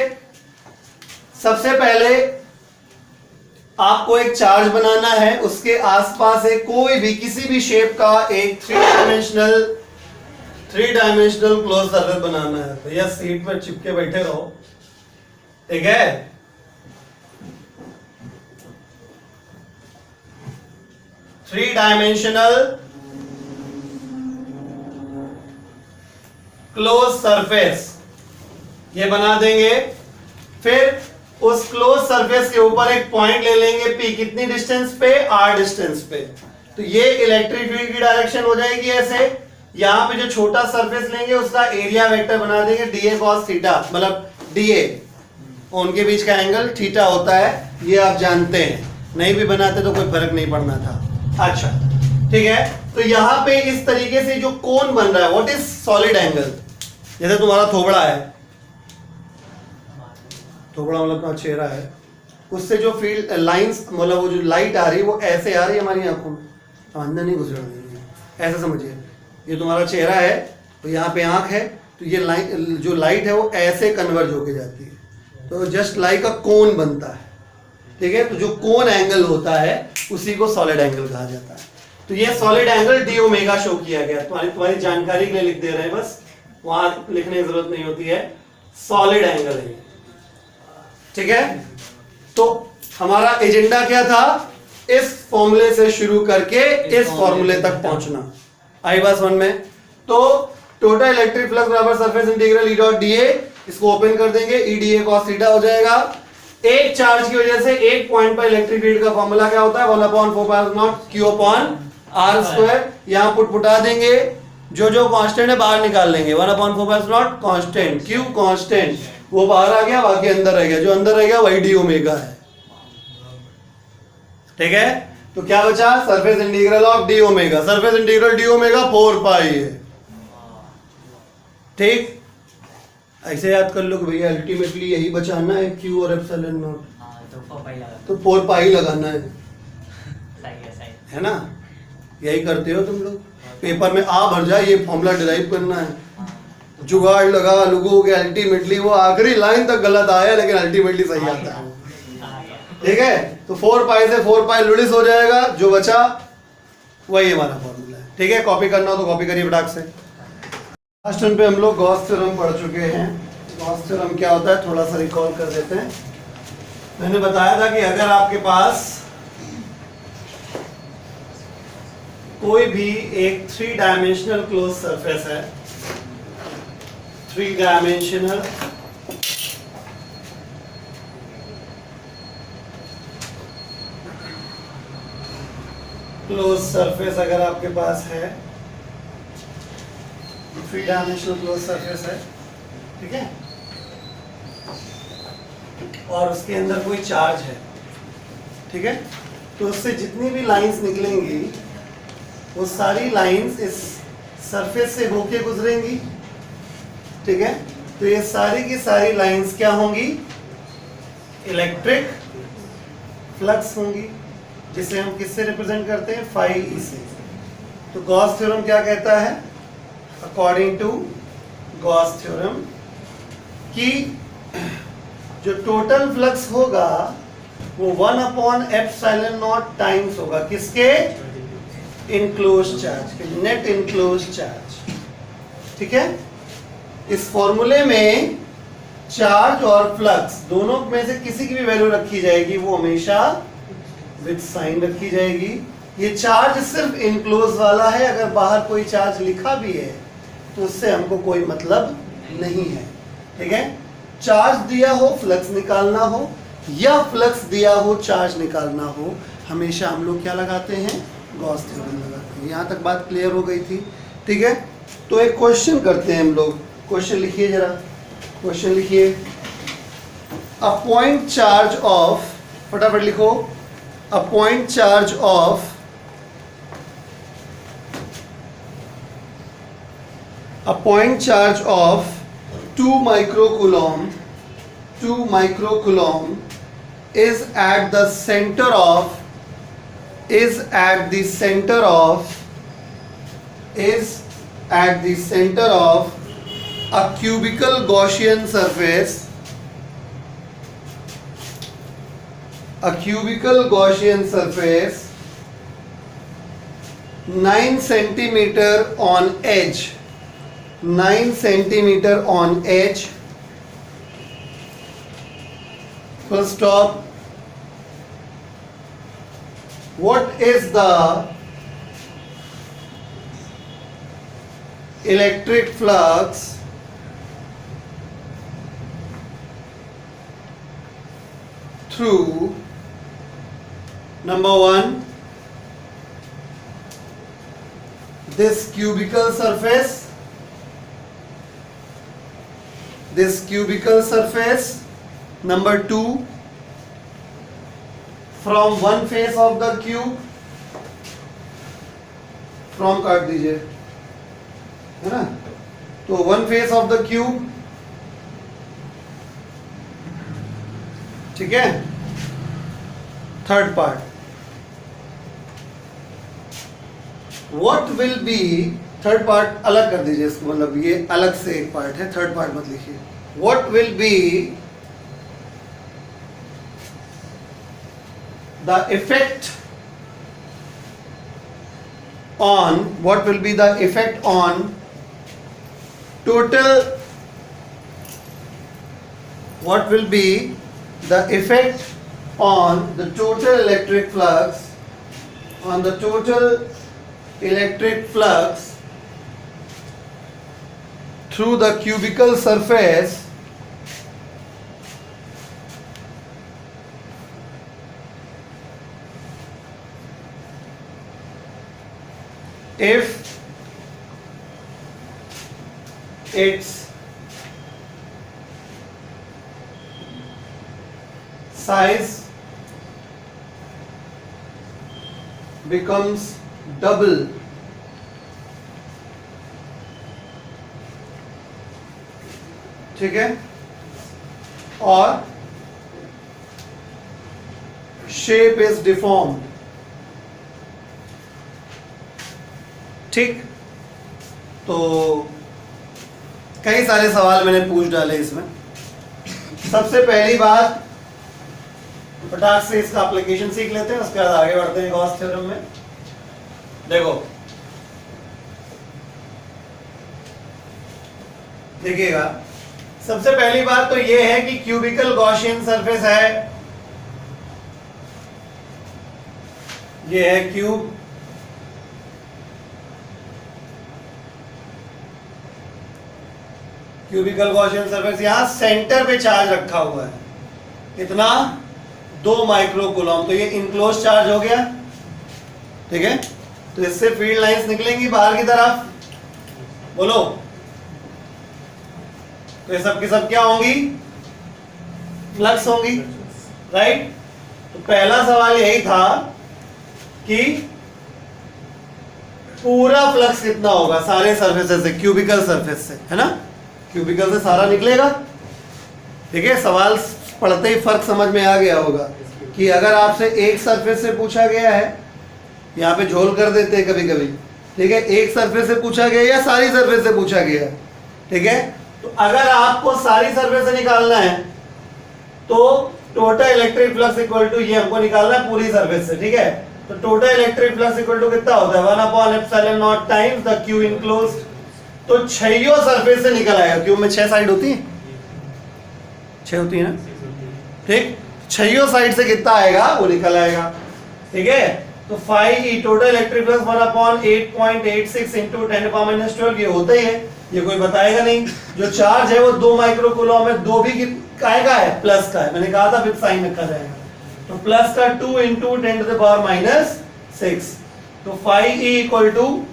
सबसे पहले आपको एक चार्ज बनाना है, उसके आसपास एक कोई भी किसी भी शेप का एक थ्री डायमेंशनल क्लोज सर्फेस बनाना है। भैया सीट पर चिपके बैठे रहो, ठीक है। थ्री डायमेंशनल क्लोज सरफेस ये बना देंगे। फिर उस क्लोज सरफेस के ऊपर एक पॉइंट ले लेंगे पी, कितनी डिस्टेंस पे, आर डिस्टेंस पे। तो ये इलेक्ट्रिक फील्ड की डायरेक्शन हो जाएगी ऐसे। यहां पे जो छोटा सरफेस लेंगे उसका एरिया वेक्टर बना देंगे डीए कॉस थीटा, मतलब डीए उनके बीच का एंगल थीटा होता है, ये आप जानते हैं, नहीं भी बनाते तो कोई फर्क नहीं पड़ना था। अच्छा ठीक है, तो यहां पे इस तरीके से जो कोन बन रहा है, व्हाट इज सॉलिड एंगल। जैसे तुम्हारा थोबड़ा है, थोबड़ा मतलब चेहरा है, उससे जो फील्ड लाइंस मतलब वो जो लाइट आ रही है वो ऐसे आ रही है हमारी आंखों में, अंदर नहीं घुस रही है, ऐसा समझिए। ये तुम्हारा चेहरा है तो यहाँ पे आंख है, तो ये लाइट जो लाइट है वो ऐसे कन्वर्ज होके जाती है, तो जस्ट लाइक अ कोन बनता है, ठीक है। तो जो कोन एंगल होता है उसी को सॉलिड एंगल कहा जाता है। तो ये solid angle D omega show किया गया, तुम्हारी जानकारी के लिए लिख दे रहे हैं, बस वहां लिखने की जरूरत नहीं होती है, सॉलिड एंगल है, ठीक है। तो हमारा एजेंडा क्या था, इस फॉर्मूले से शुरू करके इस फॉर्मूले तक पहुंचना। आई बात समझ में। तो टोटल इलेक्ट्रिक फ्लक्स बराबर surface integral E dot DA, इसको ओपन कर देंगे, ई डीए कॉस थीटा हो जाएगा। एक चार्ज की वजह से एक पॉइंट पर इलेक्ट्रिक फील्ड का फॉर्मूला क्या होता है, 1/4 क्यू अपॉन आर स्क्वायर। यहां पुटा देंगे, जो कांस्टेंट है बाहर निकाल लेंगे, 1/4 कांस्टेंट, क्यू कांस्टेंट, वो बाहर आ गया, बाकी अंदर रह गया, जो अंदर रह गया वही डी ओमेगा है, ठीक है। तो क्या बचा, surface integral of D omega, surface integral D omega 4 पाई है, ठीक। ऐसे याद कर लो कि भैया अल्टीमेटली यही बचाना है, क्यू और एप्सिलॉन नॉट, तो 4 पाई लगाना है ना, यही करते हो तुम लोग। पेपर में आ भर जाए ये फॉर्मूला डिराइव करना है, जुगाड़ लगा लोगों के, अल्टीमेटली वो आखिरी लाइन तक गलत आया लेकिन अल्टीमेटली सही आता है, ठीक है। तो 4 पाई से 4 पाई लुडिस हो जाएगा, जो बचा वही हमारा फॉर्मूला है, ठीक है। कॉपी करना हो तो कॉपी करिए फटाक से। लास्ट टर्न पे हम लोग गॉस थ्योरम पढ़ चुके हैं। गॉस थ्योरम क्या होता है थोड़ा सा रिकॉल कर देते हैं। मैंने बताया था कि अगर आपके पास कोई भी एक 3 डायमेंशनल क्लोज सरफेस है, 3 डायमेंशनल क्लोज सरफेस अगर आपके पास है, 3 डायमेंशनल क्लोज सरफेस है, ठीक है, और उसके अंदर कोई चार्ज है, ठीक है, तो उससे जितनी भी लाइंस निकलेंगी वो सारी लाइंस इस सरफेस से होके गुजरेंगी, ठीक है। तो ये सारी की सारी लाइंस क्या होंगी? इलेक्ट्रिक फ्लक्स होंगी, जिसे हम किससे रिप्रेजेंट करते हैं? फाई ई से। तो गॉस थ्योरम क्या कहता है? अकॉर्डिंग टू गॉस थ्योरम कि जो टोटल फ्लक्स होगा वो 1/ε0 टाइम्स होगा किसके? इनक्लोज चार्ज के, नेट इनक्लोज चार्ज, ठीक है। इस फॉर्मूले में चार्ज और फ्लक्स दोनों में से किसी की भी वैल्यू रखी जाएगी, वो हमेशा विद साइन रखी जाएगी। ये चार्ज सिर्फ इनक्लोज वाला है, अगर बाहर कोई चार्ज लिखा भी है तो उससे हमको कोई मतलब नहीं है, ठीक है। चार्ज दिया हो फ्लक्स निकालना हो, या फ्लक्स दिया हो चार्ज निकालना हो, हमेशा हम लोग क्या लगाते हैं? गॉस थ्योरम लगाते हैं। यहाँ तक बात क्लियर हो गई थी, ठीक है। तो एक क्वेश्चन करते हैं हम लोग। क्वेश्चन लिखिए जरा, क्वेश्चन लिखिए। अ पॉइंट चार्ज ऑफ, फटाफट लिखो, a point charge of a point charge of 2 microcoulomb is at the center of a cubical Gaussian surface, a cubical Gaussian surface 9 centimeter on edge, 9 centimeter on edge, full stop. What is the electric flux through number 1 this cubical surface, number 2 from one face of the cube, from काट दीजिए, है ना, तो one face of the cube, ठीक है। Third part, what will be, third part अलग कर दीजिए इसको, मतलब ये अलग से एक पार्ट है, थर्ड पार्ट मत लिखिए। What will be the effect on total, what will be the effect on the total electric flux, through the cubical surface if its size becomes double, ठीक है, और shape is deformed, ठीक। तो कई सारे सवाल मैंने पूछ डाले इसमें। सबसे पहली बात, फटाक से इसका एप्लीकेशन सीख लेते हैं, उसके बाद आगे बढ़ते हैं गॉस थ्योरम में। देखो देखिएगा, सबसे पहली बात तो ये है कि क्यूबिकल गॉसियन सरफेस है, ये है क्यूब, क्यूबिकल गॉसियन सरफेस, यहां सेंटर पे चार्ज रखा हुआ है, कितना 2 माइक्रोकूलम, तो ये इनक्लोज चार्ज हो गया, ठीक है। तो इससे फील्ड लाइंस निकलेंगी बाहर की तरफ, बोलो, तो ये सब की सब क्या होंगी, फ्लक्स होंगी, राइट। तो पहला सवाल यही था कि पूरा फ्लक्स कितना होगा सारे सरफेसेस से, क्यूबिकल सरफेस से, है ना, क्यूबिकल से सारा निकलेगा, ठीक है। सवाल पढ़ते ही फर्क समझ में आ गया होगा कि अगर आपसे एक सरफेस से पूछा गया है, यहाँ पे झोल कर देते हैं कभी कभी, ठीक है, एक सरफेस से पूछा गया या सारी सरफेस से पूछा गया, ठीक है। तो अगर आपको सारी सरफेस से निकालना है तो total electric flux equal to, ये हमको निकालना है पूरी सरफेस से, ठीक है। तो total electric flux equal to कितना होता है, 1/ε0 टाइम्स द क्यू इनक्लोज्ड। तो 6 सरफेस से निकल आएगा, क्यूब में 6 साइड होती है, 6 होती है ना, ठीक, 6 साइड से कितना आएगा वो निकल आएगा, ठीक है। तो 5E total electric flux 1/8.86 into 10⁻⁻12, ये होता ही है, ये कोई बताएगा नहीं। जो चार्ज है वो 2 माइक्रोकूलम है, 2 भी काय का है, प्लस का है, मैंने कहा था विद साइन रखा जाएगा, तो प्लस का 2 इंटू 10⁻⁻6, तो 5E इक्वल टू,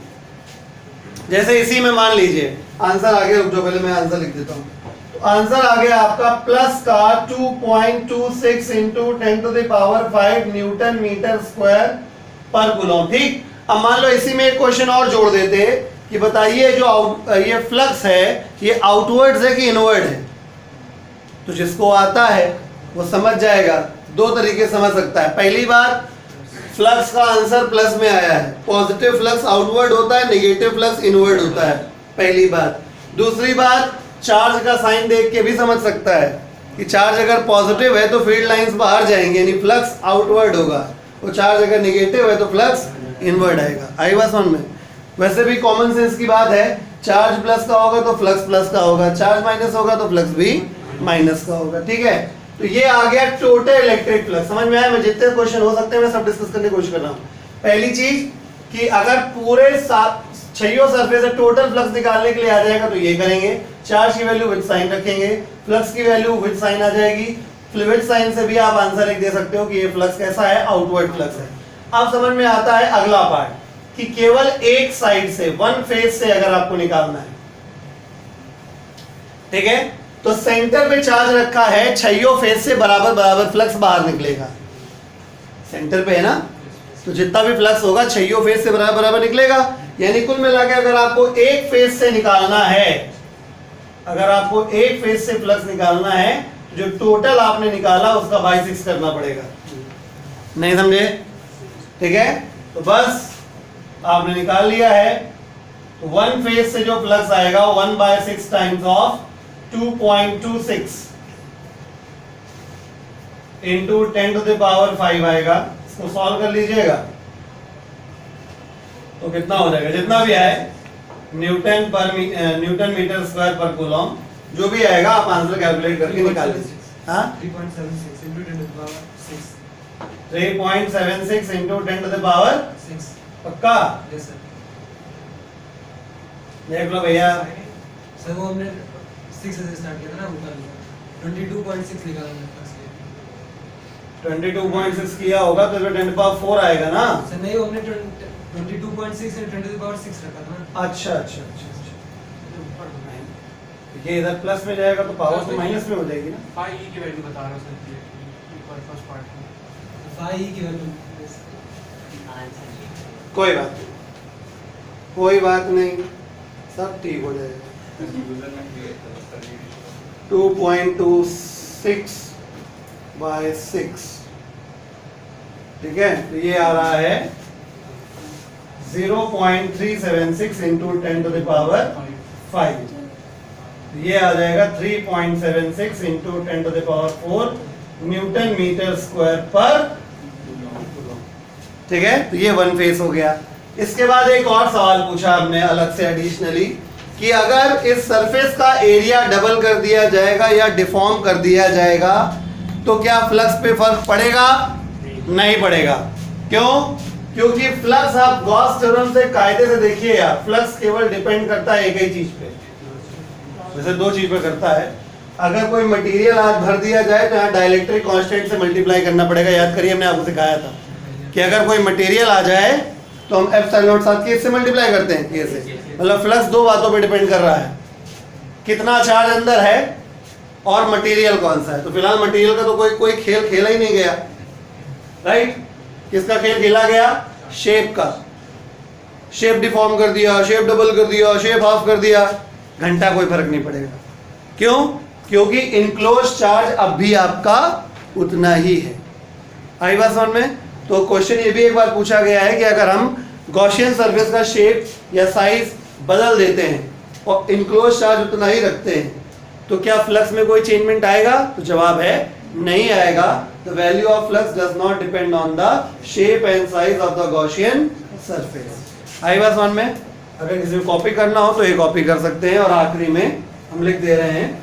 जैसे इसी में मान लीजिए आंसर आगे, रुक जाओ पहले मैं आंसर लिख देता हूं। तो आंसर आ गया आपका प्लस का 2.26 इंटू 10⁵ न्यूटन मीटर स्क्वायर पर कूलम, ठीक। अब मान लो इसी में एक क्वेश्चन और जोड़ देते कि बताइए जो ये फ्लक्स है ये आउटवर्ड्स है कि इनवर्ड है, तो जिसको आता है वो समझ जाएगा, 2 तरीके समझ सकता है। पहली बात, फ्लक्स का आंसर प्लस में आया है, पॉजिटिव फ्लक्स आउटवर्ड होता है, नेगेटिव फ्लक्स इनवर्ड होता है, पहली बात। दूसरी बात, चार्ज का साइन देख के भी समझ सकता है कि चार्ज अगर पॉजिटिव है तो फील्ड लाइंस बाहर जाएंगे, यानी फ्लक्स आउटवर्ड होगा, और चार्ज अगर नेगेटिव है तो फ्लक्स इनवर्ड आएगा। आई बात समझ में? वैसे भी कॉमन सेंस की बात है, चार्ज प्लस का होगा तो फ्लक्स प्लस का होगा, चार्ज माइनस होगा तो फ्लक्स भी माइनस का होगा, ठीक है। तो ये आ गया टोटल इलेक्ट्रिक फ्लक्स, समझ में आया? मैं जितने क्वेश्चन हो सकते हैं मैं सब डिस्कस करने की कोशिश कर रहा हूँ। पहली चीज कि अगर पूरे 6 सरफेस से टोटल फ्लक्स निकालने के लिए आ जाएगा तो ये करेंगे, चार्ज की वैल्यू विद साइन रखेंगे, फ्लक्स की वैल्यू विद साइन आ जाएगी, विद साइन से भी आप आंसर एक दे सकते हो कि ये फ्लक्स कैसा है, आउटवर्ड फ्लक्स है। अब समझ में आता है अगला पार्ट कि केवल एक साइड से, वन फेज से अगर आपको निकालना है, ठीक है, तो सेंटर पे चार्ज रखा है, 6 फेज से बराबर बराबर फ्लक्स बाहर निकलेगा, सेंटर पे है ना, तो जितना भी फ्लक्स होगा 6 फेज से बराबर बराबर निकलेगा। यानी कुल मिला के अगर आपको एक फेज से निकालना है, अगर आपको एक फेज से फ्लक्स निकालना है, जो टोटल आपने निकाला उसका बाय 6 करना पड़ेगा। नहीं समझे? ठीक है, तो बस आपने निकाल लिया है, तो वन फेज से जो फ्लक्स आएगा 1/6 टाइम्स ऑफ 2.26 इंटू 10⁵ आएगा। इसको सॉल्व कर लीजिएगा तो कितना हो जाएगा, जितना भी आए, न्यूटन मीटर स्क्वायर पर कूलम, जो भी आएगा आप आंसर कैलकुलेट करके निकाल लीजिए। हाँ, 3.76 into 10⁻6। 3.76 इंटू 10⁻6 पक्का? Yes sir. देख लो भैया, सर वो हमने 6 से स्टार्ट किया था ना, ऊपर 22.6 निकाला हमने फर्स्ट डे। 22.6 किया होगा तो 10⁻4 आएगा ना। सर नहीं, वो हमने 22.6 से 10⁻6 रखा था ना। अच्छा अच्छा अच्छा, ये इधर प्लस में जाएगा तो पावर तो माइनस में हो जाएगी ना। फाई ई की वैल्यू बता रहा हूं सर, ये फर्स्ट पार्ट में फाई की वैल्यू। कोई बात नहीं, कोई बात नहीं, सब ठीक हो जाएगा। 2.26/6, ठीक है, तो ये आ रहा है 0.376 इंटू 10⁵5, ये आ जाएगा 3.76 इंटू 10⁴ न्यूटन मीटर स्क्वायर पर, ठीक है। तो ये वन फेस हो गया। इसके बाद एक और सवाल पूछा हमने अलग से एडिशनली कि अगर इस सरफेस का एरिया डबल कर दिया जाएगा या डिफॉर्म कर दिया जाएगा तो क्या फ्लक्स पे फर्क पड़ेगा? नहीं पड़ेगा। क्यों? क्योंकि फ्लक्स आप गॉस थ्योरम से कायदे से देखिए यार, फ्लक्स केवल डिपेंड करता है एक ही चीज पे, वैसे दो चीज पे करता है। अगर कोई मटेरियल आज भर दिया जाए तो यहाँ डाइलेक्ट्रिक कांस्टेंट से मल्टीप्लाई करना पड़ेगा। याद करिए हमने आपको सिखाया था कि अगर कोई मटेरियल आ जाए तो हम एप्सिलॉन साथ के से मल्टीप्लाई करते हैं, के से। मतलब फ्लक्स दो बातों पे डिपेंड कर रहा है, कितना चार्ज अंदर है और मटेरियल कौन सा है। तो फिलहाल मटेरियल का तो कोई खेल खेला ही नहीं गया, राइट? किसका खेल खेला गया? शेप का। शेप डिफॉर्म कर दिया, शेप डबल कर दिया, शेप हाफ कर दिया, घंटा कोई फर्क नहीं पड़ेगा। क्यों? क्योंकि इनक्लोज चार्ज अब भी आपका उतना ही है। आई बात समझ में? तो क्वेश्चन ये भी एक बार पूछा गया है कि अगर हम गॉसियन सरफेस का शेप या साइज बदल देते हैं और इनक्लोज चार्ज उतना ही रखते हैं तो क्या फ्लक्स में कोई चेंजमेंट आएगा? तो जवाब है नहीं आएगा। The value of flux does not depend on the shape and size of the Gaussian surface. आई बात समझ में? अगर किसी को कॉपी करना हो तो ये कॉपी कर सकते हैं। और आखिरी में हम लिख दे रहे हैं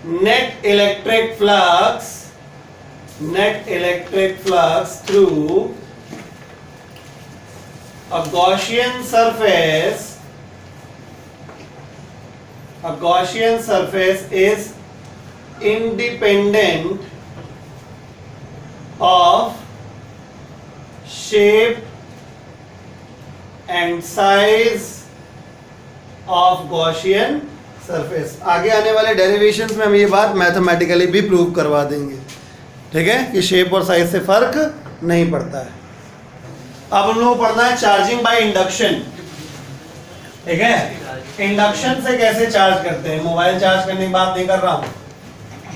net electric flux through a Gaussian surface is independent of shape and size of Gaussian surface. आगे आने वाले डेरिवेशंस में हम ये बात मैथमेटिकली भी प्रूव करवा देंगे, ठीक है, कि शेप और साइज से फर्क नहीं पड़ता है। अब हम लोग पढ़ना है चार्जिंग बाय इंडक्शन, ठीक है। इंडक्शन से कैसे चार्ज करते हैं, मोबाइल चार्ज करने की बात नहीं कर रहा हूं,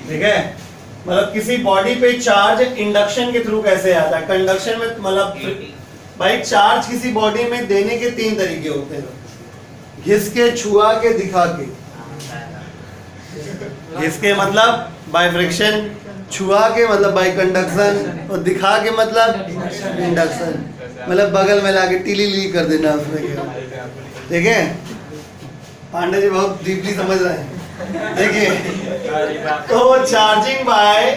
ठीक है। मतलब किसी बॉडी पे चार्ज इंडक्शन के थ्रू कैसे आता है। कंडक्शन में मतलब भाई चार्ज किसी बॉडी में देने के तीन तरीके होते हैं, घिस के, छुआ के, दिखा के। इसके मतलब बाय फ्रिक्शन, छुआ के मतलब बाय कंडक्शन, और दिखा के मतलब इंडक्शन, मतलब बगल में लाके टीली ली कर देना उसमें क्या, ठीक है। पांडे जी बहुत डीपली समझ रहे हैं, देखिए। तो चार्जिंग बाय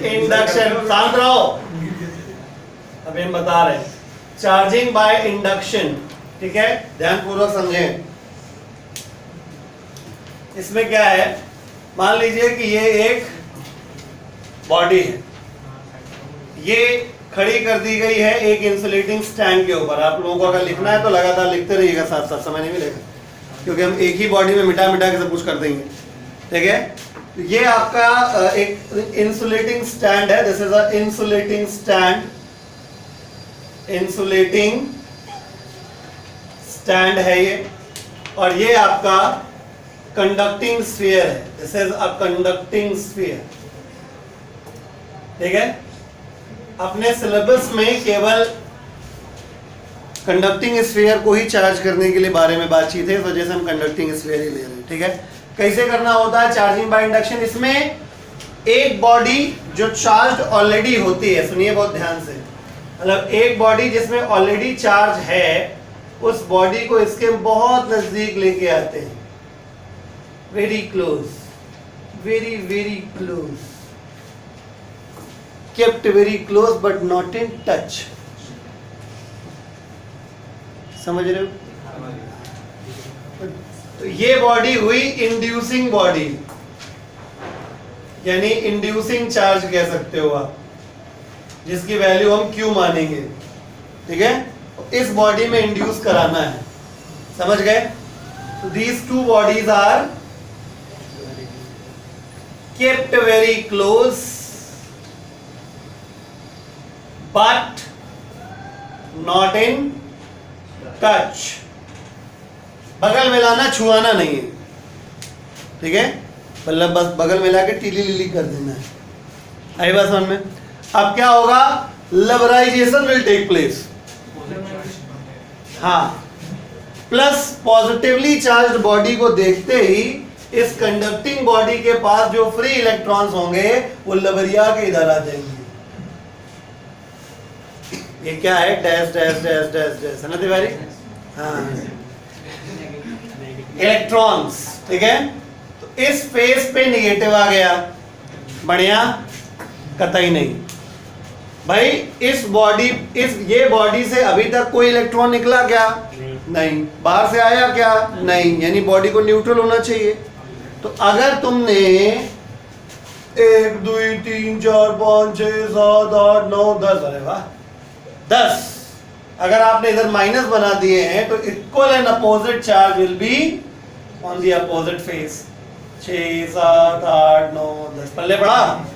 इंडक्शन, शांत रहो, अभी हम बता रहे हैं चार्जिंग बाय इंडक्शन, ठीक है, ध्यान पूर्वक समझें। इसमें क्या है, मान लीजिए कि ये एक बॉडी है, ये खड़ी कर दी गई है एक इंसुलेटिंग स्टैंड के ऊपर। आप लोगों को अगर लिखना है तो लगातार लिखते रहिएगा, साथ साथ समय नहीं मिलेगा, क्योंकि हम एक ही बॉडी में मिटा मिटा के सब कुछ कर देंगे, ठीक है। तो ये आपका एक इंसुलेटिंग स्टैंड है, this is a insulating stand, insulating stand है ये, और ये आपका कंडक्टिंग स्फीयर है, this is a conducting sphere, ठीक है। अपने सिलेबस में केवल कंडक्टिंग स्फीयर को ही चार्ज करने के लिए बारे में बातचीत है, इस वजह से हम कंडक्टिंग स्फीयर ही ले रहे हैं, ठीक है। कैसे करना होता है चार्जिंग बाय इंडक्शन। इसमें एक बॉडी जो चार्ज ऑलरेडी होती है, सुनिए बहुत ध्यान से, मतलब एक बॉडी जिसमें ऑलरेडी चार्ज है, उस बॉडी को इसके बहुत नजदीक लेके आते हैं, very close, very very close, kept very close but not in touch, समझ रहे हो। तो ये बॉडी हुई इंड्यूसिंग बॉडी, यानी इंड्यूसिंग चार्ज कह सकते हो आप, जिसकी वैल्यू हम Q मानेंगे, ठीक है। इस बॉडी में इंड्यूस कराना है, समझ गए। तो these two bodies are kept very close but not in touch, बगल में लाना, छुआना नहीं है, ठीक है, मतलब बस बगल में लाके टीली लीली कर देना है। आई बात समझ में। अब क्या होगा, लेवराइजेशन विल टेक प्लेस, हाँ, प्लस पॉजिटिवली चार्ज्ड बॉडी को देखते ही इस कंडक्टिंग बॉडी के पास जो फ्री इलेक्ट्रॉन्स होंगे वो लबरिया के इधर आ जाएंगे, ये क्या है, dash dash dash dash dash, है ना तिवारी? हाँ, इलेक्ट्रॉन्स, ठीक है। तो इस फेस पे निगेटिव आ गया, बढ़िया, कतई नहीं भाई। इस बॉडी, इस ये बॉडी से अभी तक कोई इलेक्ट्रॉन निकला क्या? नहीं। बाहर से आया क्या? नहीं, यानी बॉडी को न्यूट्रल होना चाहिए। तो अगर तुमने 1 2 3 4 5 6 7 8 9 10, अरे वाह 10, अगर आपने इधर माइनस बना दिए हैं तो equal and opposite charge will be on the opposite face. 6 7 8 9 10, पल्ले पड़ा?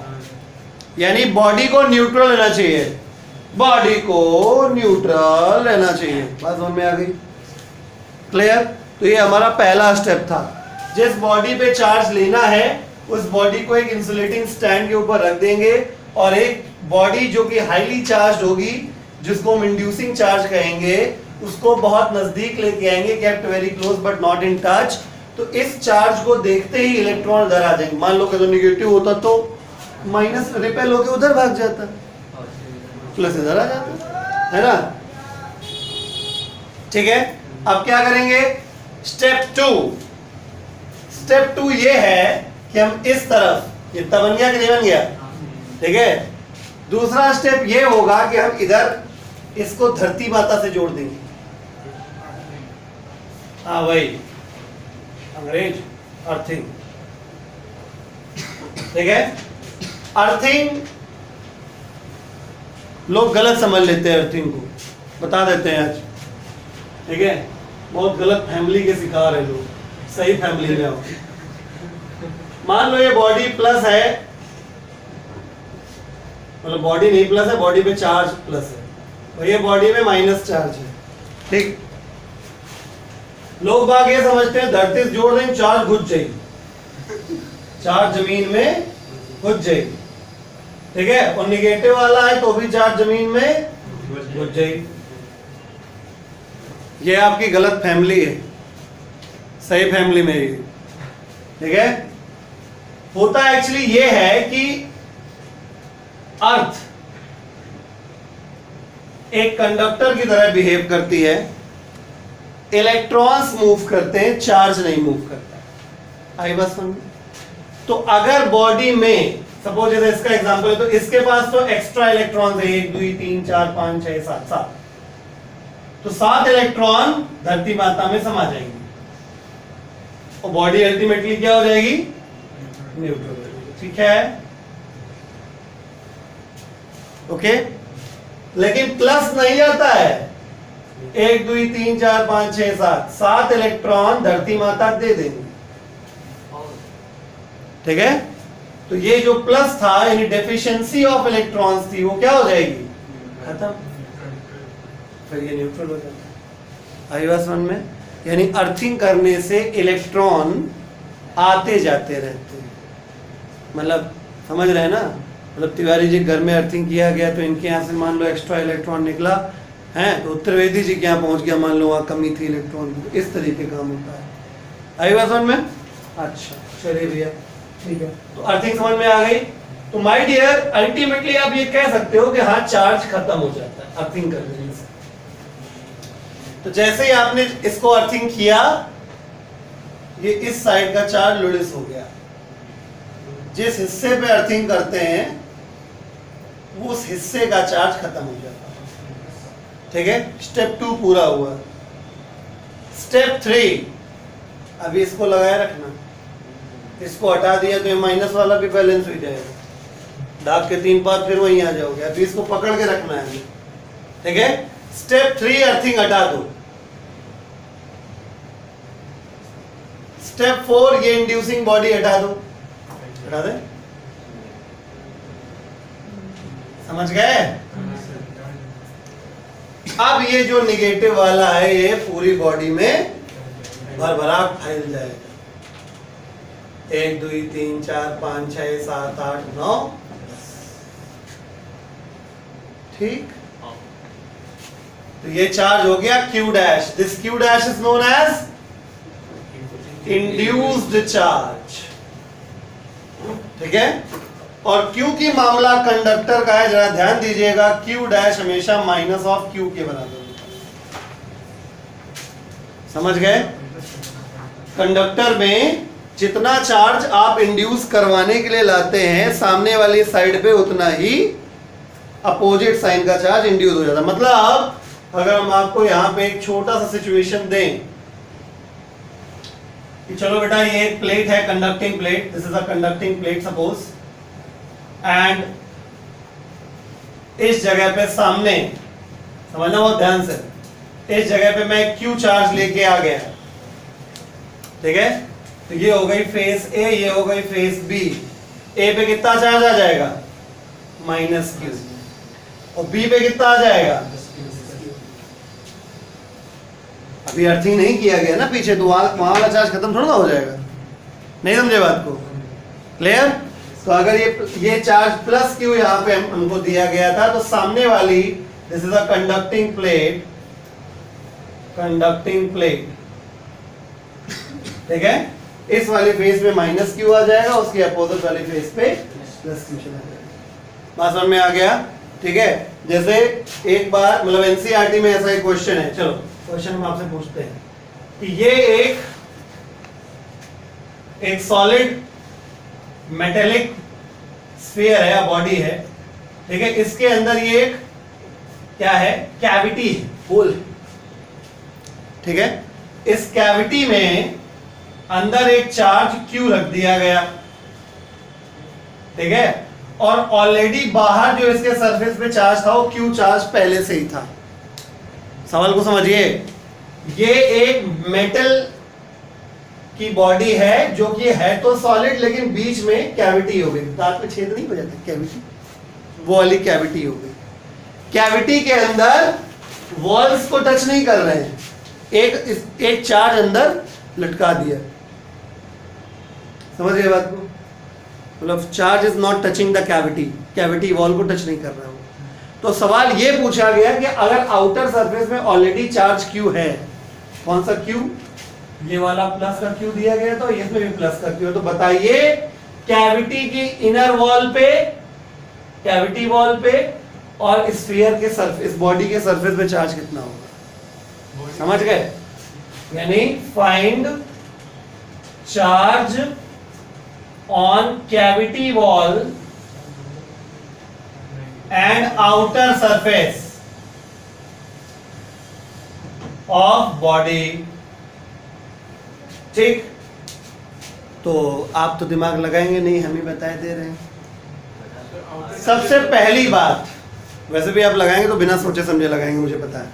यानी बॉडी को न्यूट्रल रहना चाहिए, बॉडी को न्यूट्रल रहना चाहिए। बात समझ में आ गई? क्लियर? तो ये हमारा पहला स्टेप था। जिस बॉडी पे चार्ज लेना है उस बॉडी को एक इंसुलेटिंग स्टैंड के ऊपर रख देंगे, और एक बॉडी जो कि हाईली चार्ज होगी, जिसको हम इंड्यूसिंग चार्ज कहेंगे, उसको बहुत नजदीक लेके आएंगे, kept very close but not in touch. तो इस चार्ज को देखते ही इलेक्ट्रॉन इधर आ जाएंगे। मान लो कि तो निगेटिव होता तो माइनस रिपेल होके उधर भाग जाता, प्लस इधर आ जाता, है ना? ठीक है। अब क्या करेंगे? स्टेप 2। स्टेप 2 ये है कि हम इस तरफ, ये तब बन गया कि नहीं बन गया? ठीक है। दूसरा स्टेप ये होगा कि हम इधर इसको धरती माता से जोड़ देंगे। हाँ भाई, अंग्रेज, अर्थिंग, ठीक है। अर्थिंग लोग गलत समझ लेते हैं, अर्थिंग को बता देते हैं आज, ठीक है। बहुत गलत फैमिली के शिकार है लोग, सही फैमिली में आओ। मान लो ये बॉडी प्लस है, मतलब बॉडी नहीं प्लस है, बॉडी पे चार्ज प्लस है, और ये बॉडी में माइनस चार्ज है, ठीक। लोग बाग ये समझते हैं धरती से जोड़ देंगे चार्ज घुस जाएगी, चार्ज जमीन में घुस जाएगी, ठीक है। और निगेटिव वाला है तो भी चार्ज जमीन में घुस जाएगी। ये आपकी गलत फैमिली है, सही फैमिली में ही, ठीक है। होता एक्चुअली ये है कि अर्थ एक कंडक्टर की तरह बिहेव करती है, इलेक्ट्रॉन्स मूव करते हैं, चार्ज नहीं मूव करता। आई बस समझ? तो अगर बॉडी में सपोज जैसे इसका एग्जांपल है, तो इसके पास तो एक्स्ट्रा इलेक्ट्रॉन्स है, 1 2 3 4 5 6 7 7, तो 7 इलेक्ट्रॉन धरती माता में समा जाएंगे और बॉडी अल्टीमेटली क्या हो जाएगी? न्यूट्रल हो जाएगी, ठीक है। ओके, लेकिन प्लस नहीं जाता है। 1 2 3 4 5 6 7 7 इलेक्ट्रॉन धरती माता दे देंगे, ठीक है। तो ये जो प्लस था, यानी डेफिशिएंसी ऑफ इलेक्ट्रॉन्स थी, वो क्या हो जाएगी? खत्म, फिर ये न्यूट्रल हो जाता है। आई बात समझ में? यानी अर्थिंग करने से इलेक्ट्रॉन आते जाते रहते हैं, मतलब समझ रहे हैं ना? मतलब तिवारी जी घर में अर्थिंग किया गया तो इनके यहाँ से मान लो एक्स्ट्रा इलेक्ट्रॉन निकला है, तो त्रिवेदी जी के यहाँ पहुंच गया, मान लो वहाँ कमी थी इलेक्ट्रॉन की, इस तरीके काम होता है। आई बात समझ में? अच्छा चलिए भैया, ठीक है। तो अर्थिंग समझ में आ गई। तो माय डियर, अल्टीमेटली आप ये कह सकते हो कि हाँ, चार्ज खत्म हो जाता है अर्थिंग करने से। तो जैसे ही आपने इसको अर्थिंग किया, ये इस साइड का चार्ज लुडिस हो गया। जिस हिस्से पे अर्थिंग करते हैं उस हिस्से का चार्ज खत्म हो जाता है, ठीक है। स्टेप 2 पूरा हुआ। स्टेप 3, अभी इसको लगाए रखना, इसको हटा दिया तो ये माइनस वाला भी बैलेंस हो जाएगा, दाग के 3 पात फिर वहीं आ जाओगे। अभी इसको पकड़ के रखना है, ठीक है। स्टेप 3, अर्थिंग हटा दो। स्टेप 4, ये इंड्यूसिंग बॉडी हटा दो, हटा दे। समझ गए? अब ये जो निगेटिव वाला है, ये पूरी बॉडी में भरभराट फैल जाएगा। 1 2 3 4 5 6 7 8 9, ठीक। तो ये चार्ज हो गया Q dash. This Q dash is known as induced charge, ठीक है। और क्योंकि मामला कंडक्टर का है, जरा ध्यान दीजिएगा, Q डैश हमेशा माइनस ऑफ Q के बराबर होता है। समझ गए? कंडक्टर में जितना चार्ज आप इंड्यूस करवाने के लिए लाते हैं, सामने वाली साइड पे उतना ही अपोजिट साइन का चार्ज इंड्यूस हो जाता है। मतलब अगर हम आपको यहां पे एक छोटा सा सिचुएशन दें कि चलो बेटा ये एक प्लेट है, conducting plate, this is a conducting plate suppose, and इस जगह पे सामने, समझना बहुत ध्यान से, इस जगह पे मैं Q चार्ज लेके आ गया, ठीक है? तो ये हो गई फेस A, ये हो गई फेस B। A पे कितना चार्ज आ जाएगा? Minus Q। और B पे कितना आ जाएगा? अभी अर्थिंग नहीं किया गया ना पीछे, तो वहां वाला चार्ज खत्म थोड़ा ना हो जाएगा। नहीं समझे बात को? क्लियर? तो अगर ये चार्ज प्लस Q यहाँ पे हमको दिया गया था, तो सामने वाली, this is a conducting plate, ठीक है? इस वाले फेस पे माइनस Q आ जाएगा, उसके अपोजिट वाले फेस पे प्लस Q चला जाएगा। बात समझ में आ गया? ठीक है? जैसे एक बार, मतलब एनसीईआरटी में ऐसा एक क्वेश्चन है, चलो क्वेश्चन हम आपसे पूछते हैं कि ये एक सॉलिड मेटेलिक स्फीयर है, बॉडी है, ठीक है? इसके अंदर ये एक क्या है? कैविटी है, होल, ठीक है? इस कैविटी में अंदर एक चार्ज Q रख दिया गया, ठीक है? और ऑलरेडी बाहर जो इसके सरफेस पे चार्ज था, वो Q चार्ज पहले से ही था। सवाल को समझिए, ये एक मेटल की बॉडी है जो कि है तो सॉलिड, लेकिन बीच में कैविटी हो गई, दांत में छेद नहीं हो जाता, कैविटी, वो वाली कैविटी हो गई। कैविटी के अंदर वॉल्स को टच नहीं कर रहे हैं, एक चार्ज अंदर लटका दिया। समझ गए बात को? मतलब charge is not touching the cavity, cavity wall को टच नहीं कर रहा है। तो सवाल ये पूछा गया कि अगर आउटर सरफेस में ऑलरेडी चार्ज Q है, कौन सा Q? ये वाला प्लस का Q दिया गया, तो इसमें भी प्लस का Q है, तो बताइए कैविटी की इनर वॉल पे, कैविटी वॉल पे और स्फीयर के सरफेस, बॉडी के सरफेस पे चार्ज कितना होगा? समझ गए? यानी find charge on cavity wall and outer surface of body. ठीक, तो आप तो दिमाग लगाएंगे नहीं, हम ही बताए दे रहे हैं। सबसे पहली बात, वैसे भी आप लगाएंगे तो बिना सोचे समझे लगाएंगे, मुझे पता है,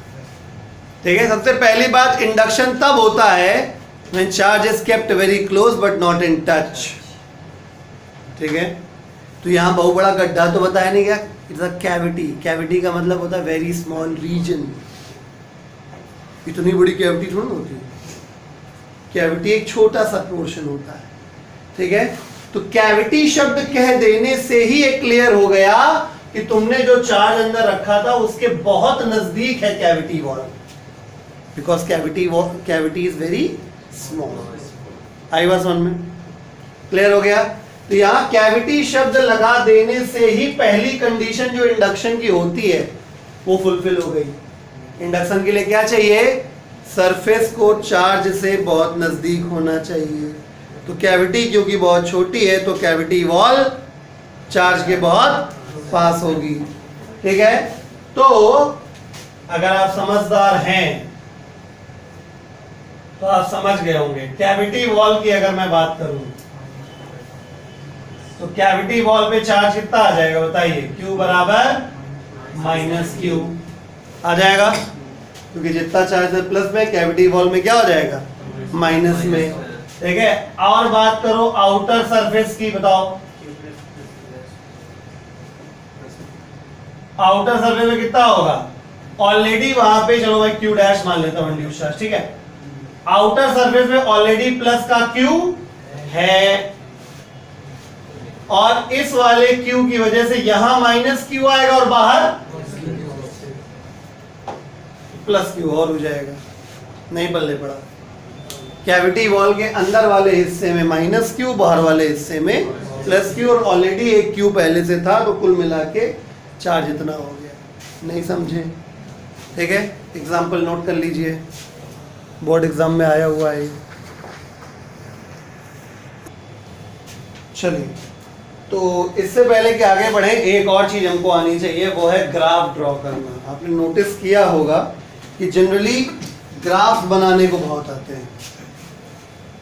ठीक है? सबसे पहली बात, इंडक्शन तब होता है when charge is kept very close but not in touch, ठीक है? तो यहाँ बहुत बड़ा गड्ढा तो बताया नहीं गया, इट्स अ कैविटी। कैविटी का मतलब होता है वेरी स्मॉल रीजन, इतनी बड़ी कैविटी थोड़ी होती है, कैविटी एक छोटा सा पोर्शन होता है, ठीक है? तो कैविटी शब्द कह देने से ही एक क्लियर हो गया कि तुमने जो चार्ज अंदर रखा था उसके बहुत नजदीक है cavity wall, because cavity is very small. आई बात समझ में? क्लियर हो गया? तो यहां कैविटी शब्द लगा देने से ही पहली कंडीशन जो इंडक्शन की होती है वो फुलफिल हो गई। इंडक्शन के लिए क्या चाहिए? सरफेस को चार्ज से बहुत नजदीक होना चाहिए। तो कैविटी क्योंकि बहुत छोटी है, तो कैविटी वॉल चार्ज के बहुत पास होगी, ठीक है? तो अगर आप समझदार हैं तो आप समझ गए होंगे। कैविटी वॉल की अगर मैं बात करूं तो कैविटी वॉल पे चार्ज कितना आ जाएगा बताइए? Q बराबर माइनस Q आ जाएगा, क्योंकि जितना चार्ज है प्लस में, कैविटी वॉल में क्या हो जाएगा? माइनस में, ठीक है? और बात करो आउटर सरफेस की, बताओ आउटर सरफेस में कितना होगा? ऑलरेडी वहां पे, चलो मैं Q डैश मान लेता हूं, इंड्यूस चार्ज, ठीक है? आउटर सरफेस में ऑलरेडी प्लस का Q है, और इस वाले Q की वजह से यहां माइनस Q आएगा और बाहर प्लस Q और हो जाएगा। नहीं पल्ले पड़ा। कैविटी वॉल के अंदर वाले हिस्से में माइनस Q, बाहर वाले हिस्से में प्लस क्यू और ऑलरेडी एक क्यू पहले से था, तो कुल मिला के चार्ज इतना हो गया। नहीं समझे? ठीक है, एग्जाम्पल नोट कर लीजिए, बोर्ड एग्जाम में आया हुआ है। चलिए, तो इससे पहले कि आगे बढ़े, एक और चीज हमको आनी चाहिए, वो है ग्राफ ड्रॉ करना। आपने नोटिस किया होगा कि जनरली ग्राफ बनाने को बहुत आते हैं।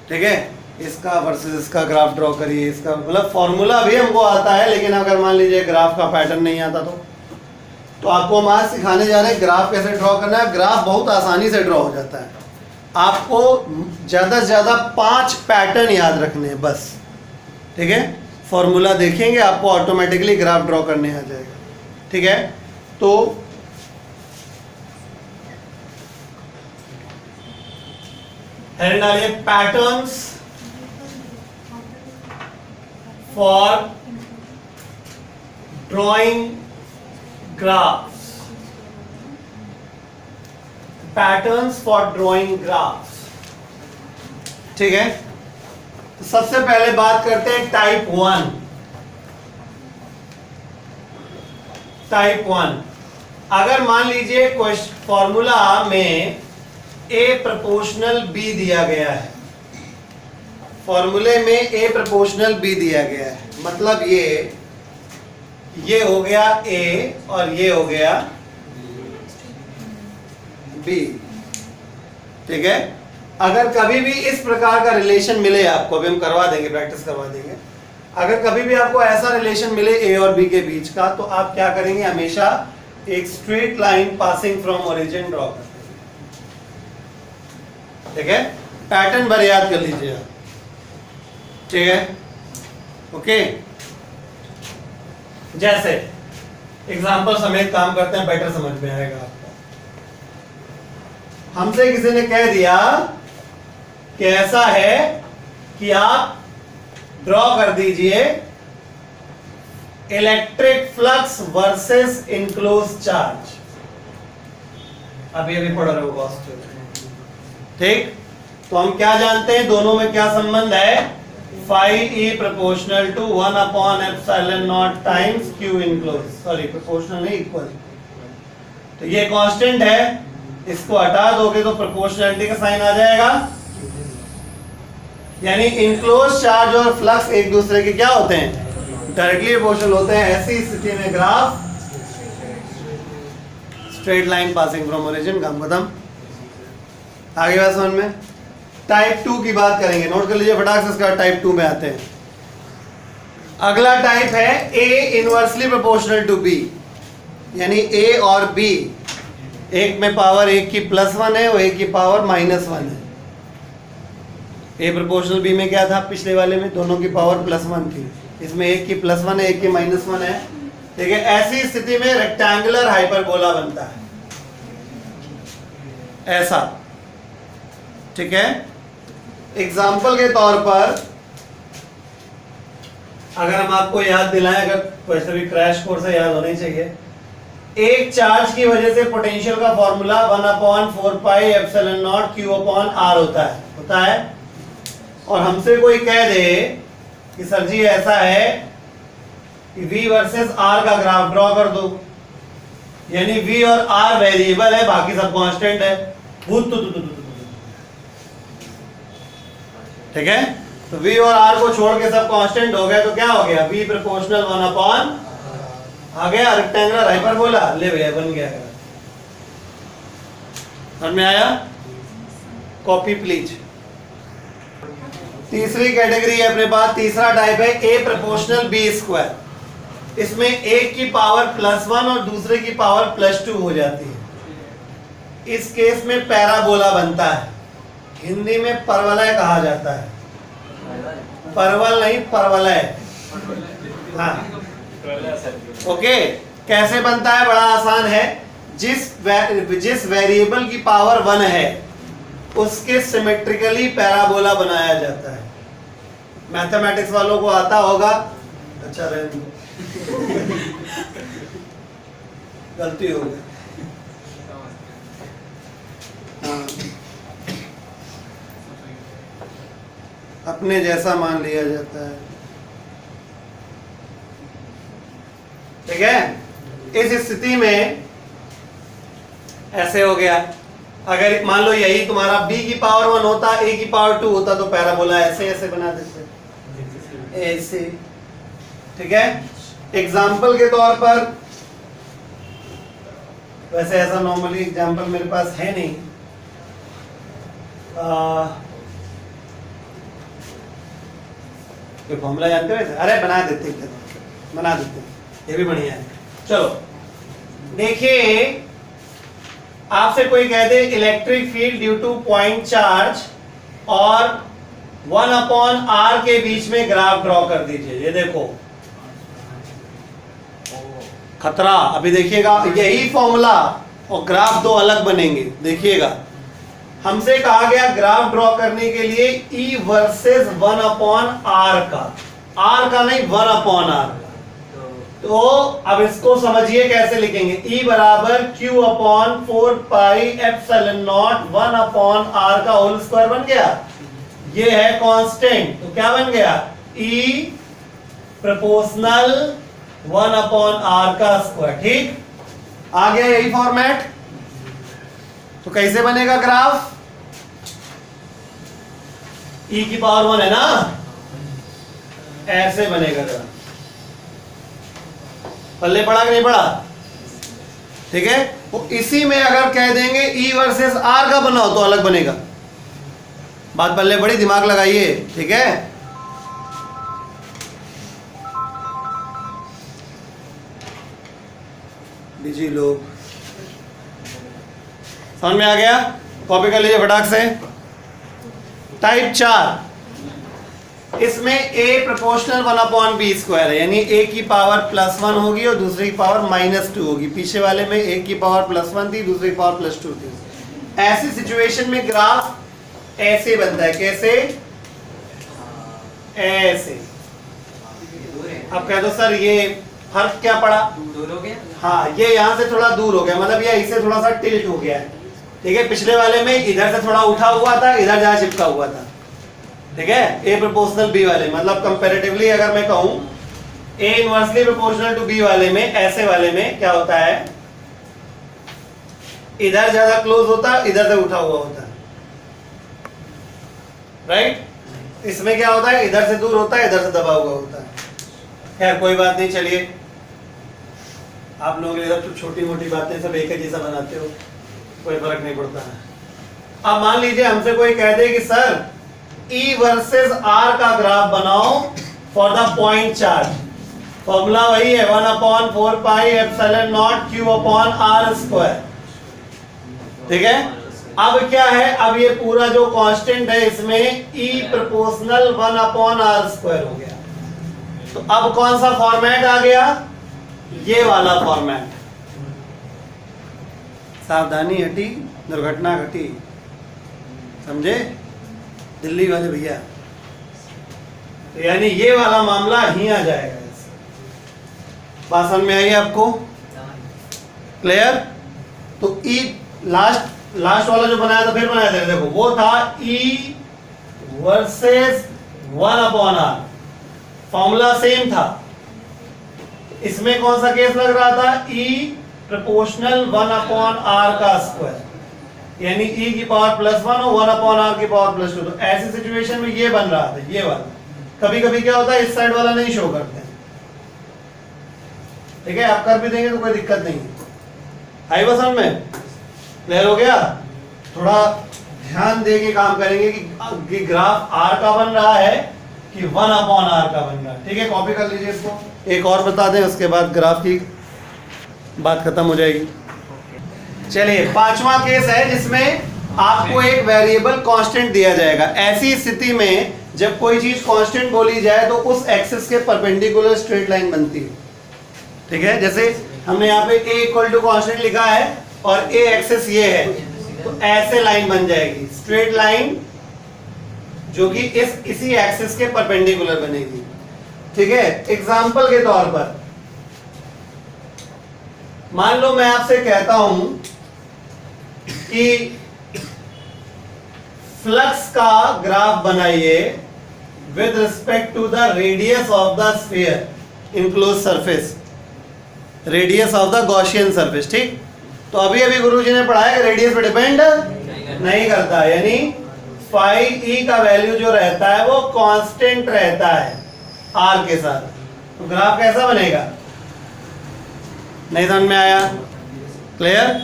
ठीक है, इसका वर्सेस इसका ग्राफ ड्रॉ करिए, इसका मतलब फॉर्मूला भी हमको आता है, लेकिन अगर मान लीजिए ग्राफ का पैटर्न नहीं आता तो आपको हम आज सिखाने जा रहे हैं ग्राफ कैसे ड्रॉ करना है। ग्राफ बहुत आसानी से ड्रॉ हो जाता है। आपको ज़्यादा से ज़्यादा 5 पैटर्न याद रखने हैं बस। ठीक है, फॉर्मूला देखेंगे आपको ऑटोमेटिकली ग्राफ ड्रॉ करने आ जाएगा। ठीक है, तो हेडिंग डालिए patterns for drawing graphs. Patterns for drawing graphs. ठीक है, तो सबसे पहले बात करते हैं टाइप 1। टाइप 1, अगर मान लीजिए फॉर्मूला में A प्रोपोर्शनल B दिया गया है, फॉर्मूले में A प्रोपोर्शनल B दिया गया है, मतलब ये हो गया A और ये हो गया B। ठीक है, अगर कभी भी इस प्रकार का रिलेशन मिले आपको, अभी हम करवा देंगे, प्रैक्टिस करवा देंगे, अगर कभी भी आपको ऐसा रिलेशन मिले A और B के बीच का, तो आप क्या करेंगे, हमेशा एक straight line passing from origin draw करेंगे। ठीक है, पैटर्न भर याद कर लीजिए आप। ठीक है, ओके। जैसे एग्जांपल समेत काम करते हैं, बेटर समझ में आएगा आपको। हमसे किसी ने कह दिया कि ऐसा है कि आप ड्रॉ कर दीजिए electric flux versus enclose charge. अभी पढ़ रहे हो। ठीक, तो हम क्या जानते हैं, दोनों में क्या संबंध है, phi E proportional to 1/ε0 times Q enclose, sorry proportional नहीं, इक्वल। तो ये कांस्टेंट है, इसको हटा दोगे तो प्रोपोर्शनलिटी का साइन आ जाएगा, यानी इनक्लोज चार्ज और फ्लक्स एक दूसरे के क्या होते हैं, डायरेक्टली प्रोपोर्शनल होते हैं। ऐसी स्थिति में graph straight line passing from origin, काम खत्म। आगे बात समझ में। टाइप 2 की बात करेंगे, नोट कर लीजिए फटाक से, इसका टाइप 2 में आते हैं। अगला टाइप है A inversely proportional to B, यानी A और B, एक में पावर एक की +1 है और एक की पावर -1 है। A प्रोपोर्शनल B में क्या था, पिछले वाले में दोनों की पावर +1 थी, इसमें एक की +1 है एक की -1 है। ठीक है, ऐसी स्थिति में रेक्टेंगुलर हाइपरबोला बनता है, ऐसा। ठीक है, एग्जाम्पल के तौर पर अगर हम आपको याद दिलाएं, अगर वैसे भी क्रैश कोर्स है, याद होनी चाहिए, एक चार्ज की वजह से पोटेंशियल का फॉर्मूला 1/4πε0 Q/r होता है। और हमसे कोई कह दे कि सर जी ऐसा है कि V वर्सेस R का ग्राफ ड्रॉ कर दो, यानी V और R वेरिएबल है, बाकी सब कांस्टेंट है। ठीक है, तो V और R को छोड़ के सब कांस्टेंट हो गए, तो क्या हो गया, V प्रोपोर्शनल 1/, आ गया रेक्टेंगुलर हाइपरबोला। ले भैया, बन गया। समझ में आया? Copy please. तीसरी कैटेगरी है अपने पास, तीसरा टाइप है A प्रोपोर्शनल B²। इसमें एक की पावर +1 और दूसरे की पावर +2 हो जाती है। इस केस में पैराबोला बनता है, हिंदी में परवलय कहा जाता है। परवल नहीं, परवलय। हाँ, ओके। कैसे बनता है, बड़ा आसान है। जिस वेरिएबल की पावर 1 है उसके सिमेट्रिकली पैराबोला बनाया जाता है। मैथमेटिक्स वालों को आता होगा, अच्छा रहने दो। गलती हो गई। हाँ, अपने जैसा मान लिया जाता है। ठीक है, इस स्थिति में ऐसे हो गया। अगर मान लो यही तुम्हारा b की पावर 1 होता, a की पावर 2 होता, तो पैराबोला ऐसे ऐसे बना देते, ऐसे। ठीक है, एग्जाम्पल के तौर पर, वैसे ऐसा नॉर्मली एग्जाम्पल मेरे पास है नहीं, कोई फॉर्मूला जानते हो ऐसे? अरे बना देते ये भी बढ़िया है। चलो देखिए, आपसे कोई कह दे electric field due to point charge और 1/r के बीच में ग्राफ ड्रॉ कर दीजिए। ये देखो खतरा, अभी देखिएगा यही फॉर्मूला और ग्राफ दो अलग बनेंगे। देखिएगा, हमसे कहा गया ग्राफ ड्रॉ करने के लिए E वर्सेस 1/r का, r का नहीं 1/r। तो अब इसको समझिए कैसे लिखेंगे। E बराबर Q/4πε0 1/r का होल स्क्वायर बन गया। ये है कांस्टेंट, तो क्या बन गया? E प्रोपोर्शनल 1/r का स्क्वायर। ठीक, आ गया यही फॉर्मेट। तो कैसे बनेगा ग्राफ? E की पावर 1 है ना, ऐसे बनेगा ग्राफ। पल्ले पड़ा कि नहीं पड़ा? ठीक है, तो इसी में अगर कह देंगे E वर्सेस R का बनाओ तो अलग बनेगा। बात पल्ले बड़ी, दिमाग लगाइए। ठीक है, बिजी लोग, समझ में आ गया? कॉपी कर लीजिए फटाक से। टाइप 4, इसमें a प्रोपोर्शनल 1/b² है, यानी a की पावर +1 होगी और दूसरी की पावर -2 होगी। पीछे वाले में a की पावर +1 थी, दूसरी की पावर +2 थी। ऐसी सिचुएशन में ग्राफ ऐसे बनता है। कैसे? ऐसे। अब कह दो सर ये फर्क क्या पड़ा? दूर हो गया। हाँ, ये यहाँ से थोड़ा दूर हो गया, मतलब ये इससे थोड़ा सा टिल्ट हो गया है। ठीक है, पिछले वाले में इधर से थोड़ा उठा हुआ था, इधर जहाँ चिपका हुआ था। ठीक है, A प्रोपोर्शनल B वाले, मतलब कंपैरेटिवली अगर मैं कहूं A inversely proportional to B वाले में, ऐसे वाले में क्या होता है, इधर ज्यादा क्लोज होता है, इधर से उठा हुआ होता है। राइट, इसमें क्या होता है, इधर से दूर होता है, इधर से दबा हुआ होता है। खैर कोई बात नहीं, चलिए आप लोग इधर तो छोटी मोटी बातें सब एक ही जैसा बनाते हो, कोई फर्क नहीं पड़ता है। अब मान लीजिए हमसे कोई कह दे कि सर E वर्सेस R का ग्राफ बनाओ for the point charge. Formula वही है 1/4πε0 Q/r²। ठीक है, अब क्या है, अब ये पूरा जो कांस्टेंट है इसमें E प्रोपोर्शनल 1/r² हो गया। तो अब कौन सा फॉर्मेट आ गया? ये वाला फॉर्मेट। सावधानी हटी, दुर्घटना घटी, समझे दिल्ली वाले भैया? तो यानी ये वाला मामला ही आ जाएगा। बात समझ में आई आपको? क्लियर? तो E लास्ट वाला जो बनाया था, फिर बनाया था, देखो वो था E versus 1/r। Formula same था। इसमें कौन सा केस लग रहा था? E प्रोपोर्शनल 1/r का स्क्वायर, यानी E की पावर +1 और 1/r की पावर +2। तो ऐसी सिचुएशन में ये बन रहा था, ये वाला। कभी कभी क्या होता है, इस साइड वाला नहीं शो करते हैं। ठीक है, आप कर भी देंगे तो कोई दिक्कत नहीं है। आई बस समझ में? क्लियर हो गया? थोड़ा ध्यान दे के काम करेंगे कि ग्राफ R का बन रहा है कि 1/r का बन रहा है। ठीक है, कॉपी कर लीजिए इसको। एक और बता दें, उसके बाद ग्राफ की बात खत्म हो जाएगी। चलिए, पांचवा केस है जिसमें आपको एक वेरिएबल कांस्टेंट दिया जाएगा। ऐसी स्थिति में जब कोई चीज कांस्टेंट बोली जाए तो उस एक्सिस के परपेंडिकुलर स्ट्रेट लाइन बनती है। ठीक है, जैसे हमने यहाँ पे a इक्वल टू कांस्टेंट लिखा है और a एक्सिस ये है, तो ऐसे लाइन बन जाएगी, स्ट्रेट लाइन जो कि इसी एक्सिस के परपेंडिकुलर बनेगी। ठीक है, एग्जाम्पल के तौर पर मान लो मैं आपसे कहता हूं कि फ्लक्स का ग्राफ बनाइए with respect to the radius of the sphere enclose surface. Radius of the Gaussian surface. ठीक, तो अभी अभी गुरुजी ने पढ़ाया कि रेडियस पे डिपेंड नहीं करता, यानी फाई ई का वैल्यू जो रहता है वो कांस्टेंट रहता है आर के साथ। तो ग्राफ कैसा बनेगा, नहीं समझ में आया? क्लियर?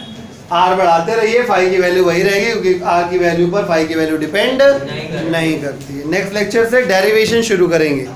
आर बढ़ाते रहिए, फाई की वैल्यू वही रहेगी क्योंकि आर की वैल्यू पर फाई की वैल्यू डिपेंड नहीं करती है। नेक्स्ट लेक्चर से डेरिवेशन शुरू करेंगे।